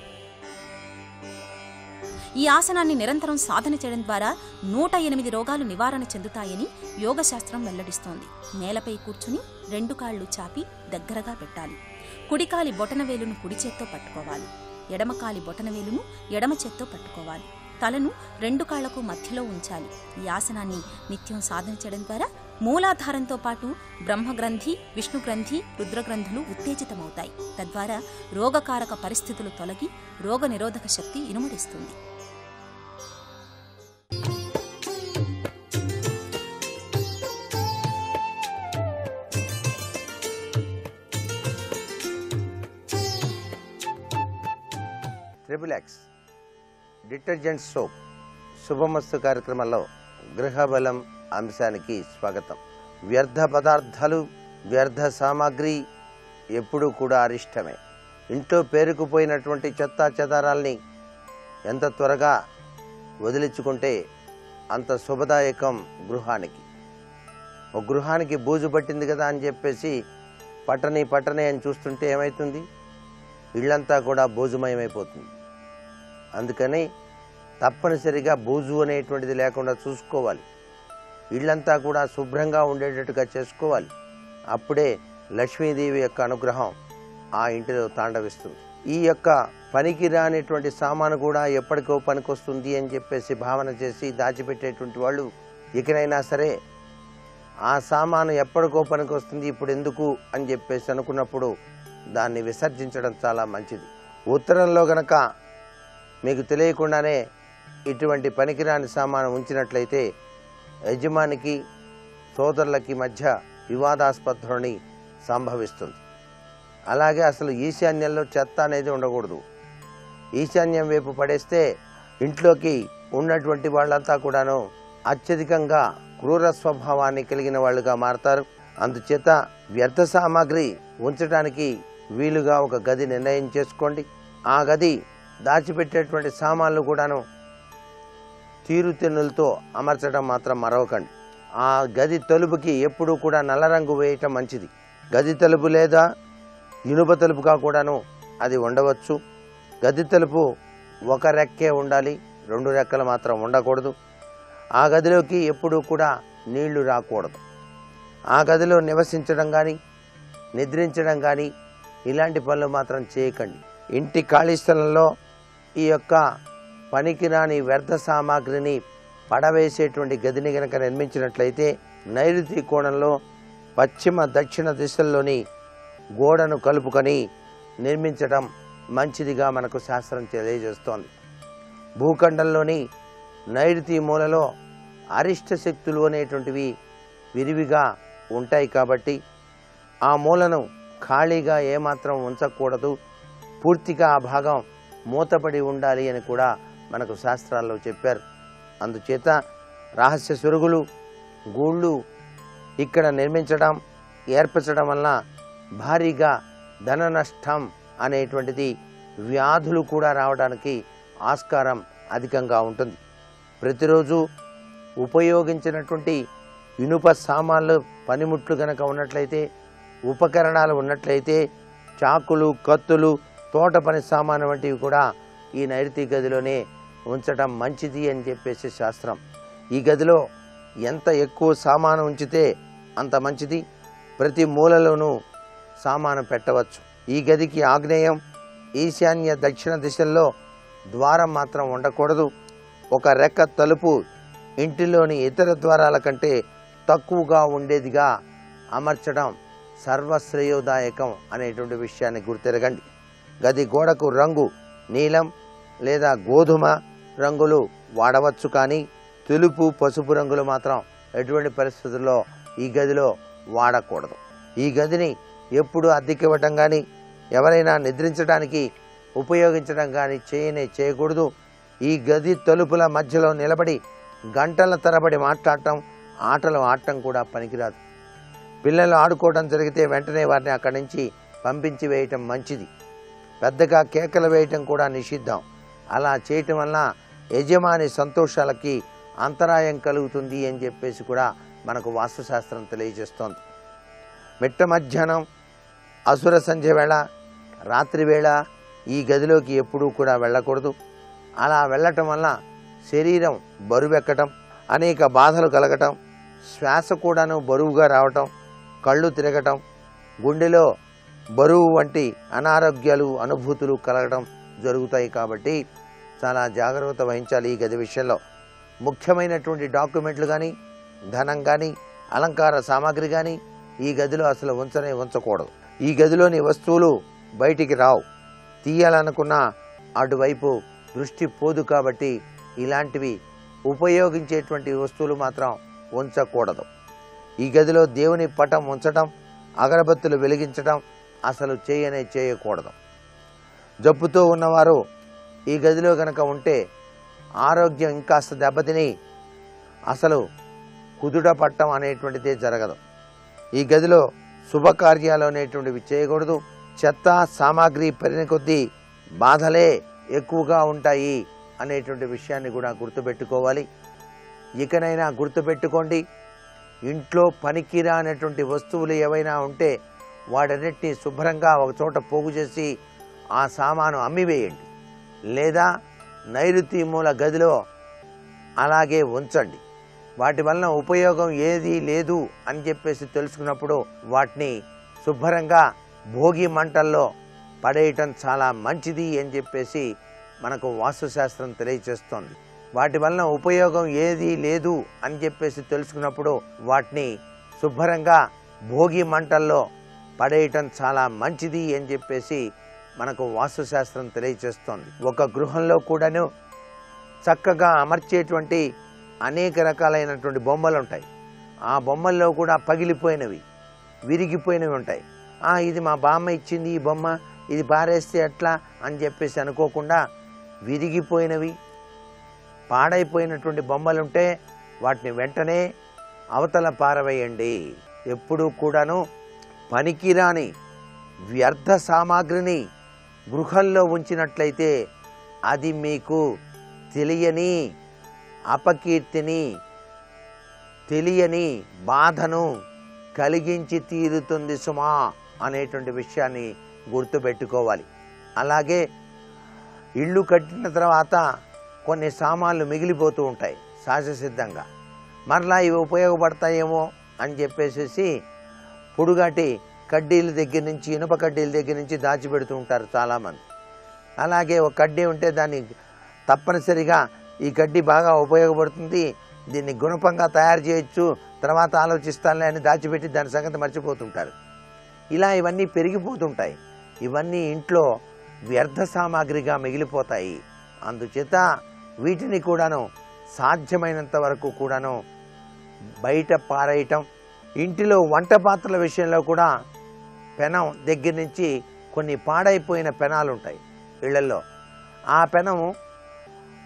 ఈ ఆసనాన్ని నిరంతరం సాధన చేయడం ద్వారా 108 రోగాలు నివారణ చెందుతాయని యోగశాస్త్రం వెల్లడిస్తోంది. నేలపై కూర్చుని 2 కాళ్లు చాపి దగ్గరగా పెట్టాలి. కుడికాలి బొటనవేలును కుడి చేత్తో పట్టుకోవాలి. ఎడమకాలి బొటనవేలును ఎడమ చేత్తో పట్టుకోవాలి. తలను 2 కాళ్లకు మధ్యలో ఉంచాలి. ఈ ఆసనాన్ని నిత్యం సాధన చేయడం ద్వారా మూలాధారంతో పాటు బ్రహ్మగ్రంథి, విష్ణుగ్రంథి, రుద్రగ్రంథులు ఉత్తేజితమవుతాయి. తద్వారా రోగకారక పరిస్థితులు తొలగి రోగ నిరోధక శక్తి ఇనుమడిస్తుంది. XXX డిటర్జెంట్ సోప్ శుభమస్తు కార్యక్రమంలో గృహబలం అంశానికి స్వాగతం. వ్యర్థ పదార్థాలు, వ్యర్థ సామాగ్రి ఎప్పుడూ కూడా అరిష్టమే. ఇంట్లో పేరుకుపోయినటువంటి చెత్తా చెదారాల్ని ఎంత త్వరగా వదిలించుకుంటే అంత శుభదాయకం గృహానికి. ఒక గృహానికి బూజు పట్టింది కదా అని చెప్పేసి పట్టని అని చూస్తుంటే ఏమవుతుంది? ఇళ్ళంతా కూడా బూజుమయమైపోతుంది. అందుకని తప్పనిసరిగా బూజు అనేటువంటిది లేకుండా చూసుకోవాలి. ఇళ్ళంతా కూడా శుభ్రంగా ఉండేటట్టుగా చేసుకోవాలి. అప్పుడే లక్ష్మీదేవి యొక్క అనుగ్రహం ఆ ఇంటిలో తాండవిస్తుంది. ఈ యొక్క పనికి రానిటువంటి సామాను కూడా ఎప్పటికో పనికొస్తుంది అని చెప్పేసి భావన చేసి దాచిపెట్టేటువంటి వాళ్ళు ఇకనైనా సరే ఆ సామాను ఎప్పటికో పనికొస్తుంది, ఇప్పుడు ఎందుకు అని చెప్పేసి అనుకున్నప్పుడు దాన్ని విసర్జించడం చాలా మంచిది. ఉత్తరంలో గనక మీకు తెలియకుండానే ఇటువంటి పనికిరాని సామాను ఉంచినట్లయితే యజమానికి సోదరులకి మధ్య వివాదాస్పద ధోరణి సంభవిస్తుంది. అలాగే అసలు ఈశాన్యంలో చెత్త అనేది ఉండకూడదు. ఈశాన్యం వైపు పడేస్తే ఇంట్లోకి ఉన్నటువంటి వాళ్ళంతా కూడాను అత్యధికంగా క్రూర స్వభావాన్ని కలిగిన వాళ్ళుగా మారతారు. అందుచేత వ్యర్థ సామాగ్రి ఉంచడానికి వీలుగా ఒక గది నిర్ణయం చేసుకోండి. ఆ గది దాచిపెట్టేటువంటి సామాన్లు కూడాను తీరుతెన్నులతో అమర్చడం మాత్రం మరవకండి. ఆ గది తలుపుకి ఎప్పుడూ కూడా నల్ల రంగు వేయటం మంచిది. గది తలుపు లేదా ఇనుప తలుపుగా కూడాను అది ఉండవచ్చు. గది తలుపు ఒక రెక్కే ఉండాలి, 2 రెక్కలు మాత్రం ఉండకూడదు. ఆ గదిలోకి ఎప్పుడూ కూడా నీళ్లు రాకూడదు. ఆ గదిలో నివసించడం కానీ నిద్రించడం కానీ ఇలాంటి పనులు మాత్రం చేయకండి. ఇంటి ఖాళీ స్థలంలో ఈ యొక్క పనికిరాని వ్యర్థ సామాగ్రిని పడవేసేటువంటి గదిని గనక నిర్మించినట్లయితే నైరుతి కోణంలో పశ్చిమ దక్షిణ దిశల్లోని గోడను కలుపుకొని నిర్మించడం మంచిదిగా మనకు శాస్త్రం తెలియజేస్తోంది. భూఖండంలోని నైరుతి మూలలో అరిష్ట శక్తులు అనేటువంటివి విరివిగా ఉంటాయి కాబట్టి ఆ మూలను ఖాళీగా ఏమాత్రం ఉంచకూడదు. పూర్తిగా ఆ భాగం మూతపడి ఉండాలి అని కూడా మనకు శాస్త్రాల్లో చెప్పారు. అందుచేత రహస్య సురుగులు, గూళ్ళు ఇక్కడ నిర్మించడం, ఏర్పరచడం వలన భారీగా ధన నష్టం అనేటువంటిది, వ్యాధులు కూడా రావడానికి ఆస్కారం అధికంగా ఉంటుంది. ప్రతిరోజు ఉపయోగించినటువంటి ఇనుప సామాన్లు, పనిముట్లు కనుక ఉన్నట్లయితే, ఉపకరణాలు ఉన్నట్లయితే, చాకులు, కత్తులు, తోట పని సామాను వంటివి కూడా ఈ నైరుతి గదిలోనే ఉంచడం మంచిది అని చెప్పేసి శాస్త్రం. ఈ గదిలో ఎంత ఎక్కువ సామాను ఉంచితే అంత మంచిది. ప్రతి మూలలోనూ సామాను పెట్టవచ్చు. ఈ గదికి ఆగ్నేయం, ఈశాన్య, దక్షిణ దిశల్లో ద్వారం మాత్రం ఉండకూడదు. ఒక రెక్క తలుపు ఇంటిలోని ఇతర ద్వారాల కంటే తక్కువగా ఉండేదిగా అమర్చడం సర్వశ్రేయోదాయకం అనేటువంటి విషయాన్ని గుర్తెరగండి. గది గోడకు రంగు నీలం లేదా గోధుమ రంగులు వాడవచ్చు, కానీ తెలుపు, పసుపు రంగులు మాత్రం ఎటువంటి పరిస్థితుల్లో ఈ గదిలో వాడకూడదు. ఈ గదిని ఎప్పుడు అద్దెకివ్వటం కానీ, ఎవరైనా నిద్రించడానికి ఉపయోగించడం కానీ చేయకూడదు. ఈ గది తలుపుల మధ్యలో నిలబడి గంటల తరబడి మాట్లాడటం, ఆటలు ఆడటం కూడా పనికిరాదు. పిల్లలు ఆడుకోవడం జరిగితే వెంటనే వారిని అక్కడి నుంచి పంపించి వేయటం మంచిది. పెద్దగా కేకలు వేయటం కూడా నిషిద్ధం. అలా చేయటం వల్ల యజమాని సంతోషాలకి అంతరాయం కలుగుతుంది అని చెప్పేసి కూడా మనకు వాస్తుశాస్త్రం తెలియజేస్తోంది. మిట్ట మధ్యాహ్నం, అసుర సంధ్య వేళ, రాత్రి వేళ ఈ గదిలోకి ఎప్పుడూ కూడా వెళ్ళకూడదు. అలా వెళ్ళటం వల్ల శరీరం బరువెక్కటం, అనేక బాధలు కలగటం, శ్వాస కూడాను బరువుగా రావటం, కళ్ళు తిరగటం, గుండెలో బరువు వంటి అనారోగ్యాలు అనుభూతులు కలగటం జరుగుతాయి. కాబట్టి చాలా జాగ్రత్త వహించాలి ఈ గది విషయంలో. ముఖ్యమైనటువంటి డాక్యుమెంట్లు కానీ, ధనం కానీ, అలంకార సామాగ్రి కానీ ఈ గదిలో అసలు ఉంచకూడదు. ఈ గదిలోని వస్తువులు బయటికి రావు. తీయాలనుకున్న అటువైపు దృష్టి పోదు. కాబట్టి ఇలాంటివి ఉపయోగించేటువంటి వస్తువులు మాత్రం ఉంచకూడదు. ఈ గదిలో దేవుని పటం ఉంచడం, అగరబత్తులు వెలిగించడం అసలు చేయకూడదు. జబ్బుతో ఉన్నవారు ఈ గదిలో కనుక ఉంటే ఆరోగ్యం ఇంకాస్త దెబ్బతిని అసలు కుదుట పట్టం అనేటువంటిదే జరగదు. ఈ గదిలో శుభకార్యాలు అనేటువంటివి చేయకూడదు. చెత్త సామాగ్రి పెరిగిన కొద్దీ బాధలే ఎక్కువగా ఉంటాయి అనేటువంటి విషయాన్ని కూడా గుర్తుపెట్టుకోవాలి. ఇకనైనా గుర్తుపెట్టుకోండి, ఇంట్లో పనికిరానటువంటి వస్తువులు ఏవైనా ఉంటే వాటన్నిటినీ శుభ్రంగా ఒక చోట పోగు చేసి ఆ సామాను అమ్మివేయండి, లేదా నైరుతి మూల గదిలో అలాగే ఉంచండి. వాటి వలన ఉపయోగం ఏది లేదు అని చెప్పేసి తెలుసుకున్నప్పుడు వాటిని శుభ్రంగా భోగి మంటల్లో పడేయటం చాలా మంచిది అని చెప్పేసి మనకు వాస్తుశాస్త్రం తెలియజేస్తోంది. వాటి వలన ఉపయోగం ఏది లేదు అని చెప్పేసి తెలుసుకున్నప్పుడు వాటిని శుభ్రంగా భోగి మంటల్లో పడేయటం చాలా మంచిది అని చెప్పేసి మనకు వాస్తుశాస్త్రం తెలియజేస్తోంది. ఒక గృహంలో కూడాను చక్కగా అమర్చేటువంటి అనేక రకాలైనటువంటి బొమ్మలు ఉంటాయి. ఆ బొమ్మల్లో కూడా పగిలిపోయినవి, విరిగిపోయినవి ఉంటాయి. ఇది మా బామ్మ ఇచ్చింది ఈ బొమ్మ, ఇది పారేస్తే ఎట్లా అని చెప్పేసి అనుకోకుండా విరిగిపోయినవి, పాడైపోయినటువంటి బొమ్మలుంటే వాటిని వెంటనే అవతల పారవేయండి. ఎప్పుడూ కూడాను పనికిరాని వ్యర్థ సామాగ్రిని గృహంలో ఉంచినట్లయితే అది మీకు తెలియని అపకీర్తిని, తెలియని బాధను కలిగించి తీరుతుంది సుమా అనేటువంటి విషయాన్ని గుర్తుపెట్టుకోవాలి. అలాగే ఇల్లు కట్టిన తర్వాత కొన్ని సామాన్లు మిగిలిపోతూ ఉంటాయి సహజసిద్ధంగా. మరలా ఇవి ఉపయోగపడతాయేమో అని చెప్పేసి పొడుగాటి కడ్డీల దగ్గర నుంచి, ఇనుప కడ్డీల దగ్గర నుంచి దాచిపెడుతూ ఉంటారు చాలామంది. అలాగే ఒక కడ్డీ ఉంటే దాన్ని తప్పనిసరిగా ఈ కడ్డీ బాగా ఉపయోగపడుతుంది, దీన్ని గుణపంగా తయారు చేయొచ్చు, తర్వాత ఆలోచిస్తానులే అని దాచిపెట్టి దాని సంగతి మర్చిపోతుంటారు. ఇలా ఇవన్నీ పెరిగిపోతుంటాయి. ఇవన్నీ ఇంట్లో వ్యర్థ సామాగ్రిగా మిగిలిపోతాయి. అందుచేత వీటిని కూడాను సాధ్యమైనంత వరకు కూడాను బయట పారేయటం. ఇంటిలో వంట పాత్రల విషయంలో కూడా పెనం దగ్గర నుంచి కొన్ని పాడైపోయిన పెనాలు ఉంటాయి ఇళ్లలో. ఆ పెనము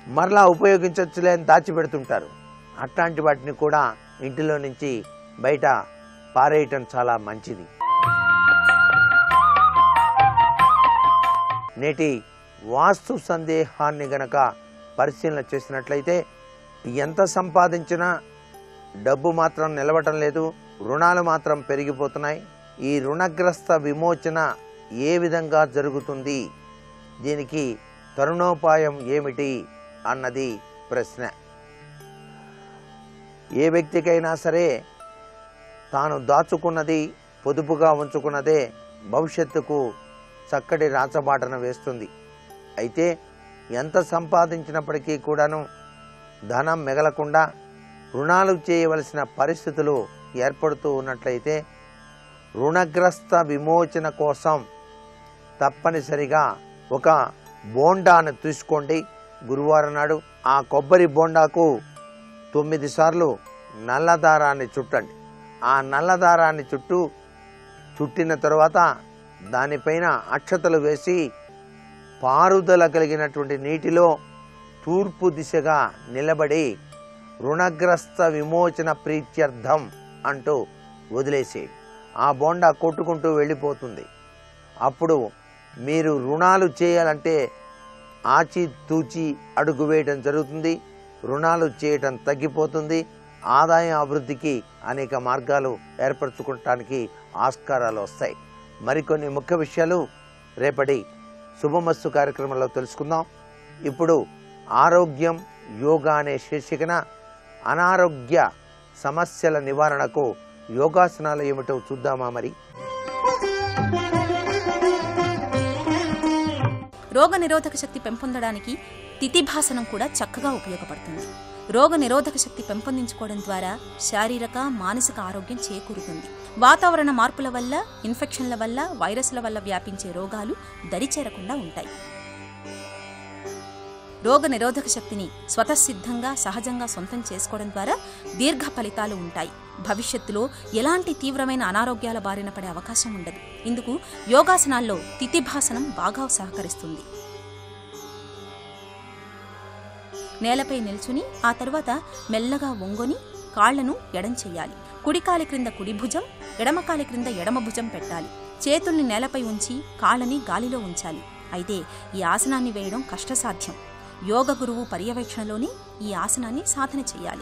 మరలా ఉపయోగించవచ్చులే అని దాచిపెడుతుంటారు. అట్లాంటి వాటిని కూడా ఇంటిలో నుంచి బయట పారేయటం చాలా మంచిది. నేటి వాస్తు సందేహాన్ని గనక పరిశీలన చేసినట్లయితే ఎంత సంపాదించినా డబ్బు మాత్రం నిలవటం లేదు, రుణాలు మాత్రం పెరిగిపోతున్నాయి. ఈ రుణగ్రస్త విమోచన ఏ విధంగా జరుగుతుంది, దీనికి తరుణోపాయం ఏమిటి అన్నది ప్రశ్న. ఏ వ్యక్తికైనా సరే తాను దాచుకున్నది, పొదుపుగా ఉంచుకున్నదే భవిష్యత్తుకు చక్కటి రాచబాటను వేస్తుంది. అయితే ఎంత సంపాదించినప్పటికీ కూడాను ధనం మిగలకుండా రుణాలు చేయవలసిన పరిస్థితులు ఏర్పడుతూ ఉన్నట్లయితే రుణగ్రస్త విమోచన కోసం తప్పనిసరిగా ఒక బోండాను తీసుకోండి. గురువారం నాడు ఆ కొబ్బరి బోండాకు 9 సార్లు నల్లదారాన్ని చుట్టండి. ఆ నల్లదారాన్ని చుట్టిన తరువాత దానిపైన అక్షతలు వేసి పారుదల కలిగినటువంటి నీటిలో తూర్పు దిశగా నిలబడి రుణగ్రస్త విమోచన ప్రీత్యర్థం అంటూ వదిలేసి ఆ బోండా కొట్టుకుంటూ వెళ్ళిపోతుంది. అప్పుడు మీరు రుణాలు చేయాలంటే ఆచితూచి అడుగు వేయడం జరుగుతుంది. రుణాలు చేయటం తగ్గిపోతుంది. ఆదాయం అభివృద్ధికి అనేక మార్గాలు ఏర్పరచుకోవటానికి ఆస్కారాలు వస్తాయి. మరికొన్ని ముఖ్య విషయాలు రేపటి శుభమస్తు కార్యక్రమంలో తెలుసుకుందాం. ఇప్పుడు ఆరోగ్యం యోగా అనే శీర్షికన అనారోగ్య సమస్యల నివారణకు యోగాసనాలు ఏమిటో చూద్దామా? మరి రోగ నిరోధక శక్తి పెంపొందడానికి తితిభాసనం కూడా చక్కగా ఉపయోగపడుతుంది. రోగ నిరోధక శక్తి పెంపొందించుకోవడం ద్వారా శారీరక మానసిక ఆరోగ్యం చేకూరుతుంది. వాతావరణ మార్పుల వల్ల, ఇన్ఫెక్షన్ల వల్ల, వైరస్ల వల్ల వ్యాపించే రోగాలు దరిచేరకుండా ఉంటాయి. రోగ నిరోధక శక్తిని స్వతసిద్ధంగా సహజంగా సొంతం చేసుకోవడం ద్వారా దీర్ఘ ఫలితాలు ఉంటాయి. భవిష్యత్తులో ఎలాంటి తీవ్రమైన అనారోగ్యాల బారిన పడే అవకాశం ఉండదు. ఇందుకు యోగాసనాల్లో తితిభాసనం బాగా సహకరిస్తుంది. నేలపై నిల్చుని ఆ తర్వాత మెల్లగా వంగొని కాళ్లను ఎడం చెయ్యాలి. కుడికాలి క్రింద కుడి భుజం, ఎడమకాలి క్రింద ఎడమ భుజం పెట్టాలి. చేతుల్ని నేలపై ఉంచి కాళ్ళని గాలిలో ఉంచాలి. అయితే ఈ ఆసనాన్ని వేయడం కష్టసాధ్యం. యోగ గురువు పర్యవేక్షణలోనే ఈ ఆసనాన్ని సాధన చేయాలి.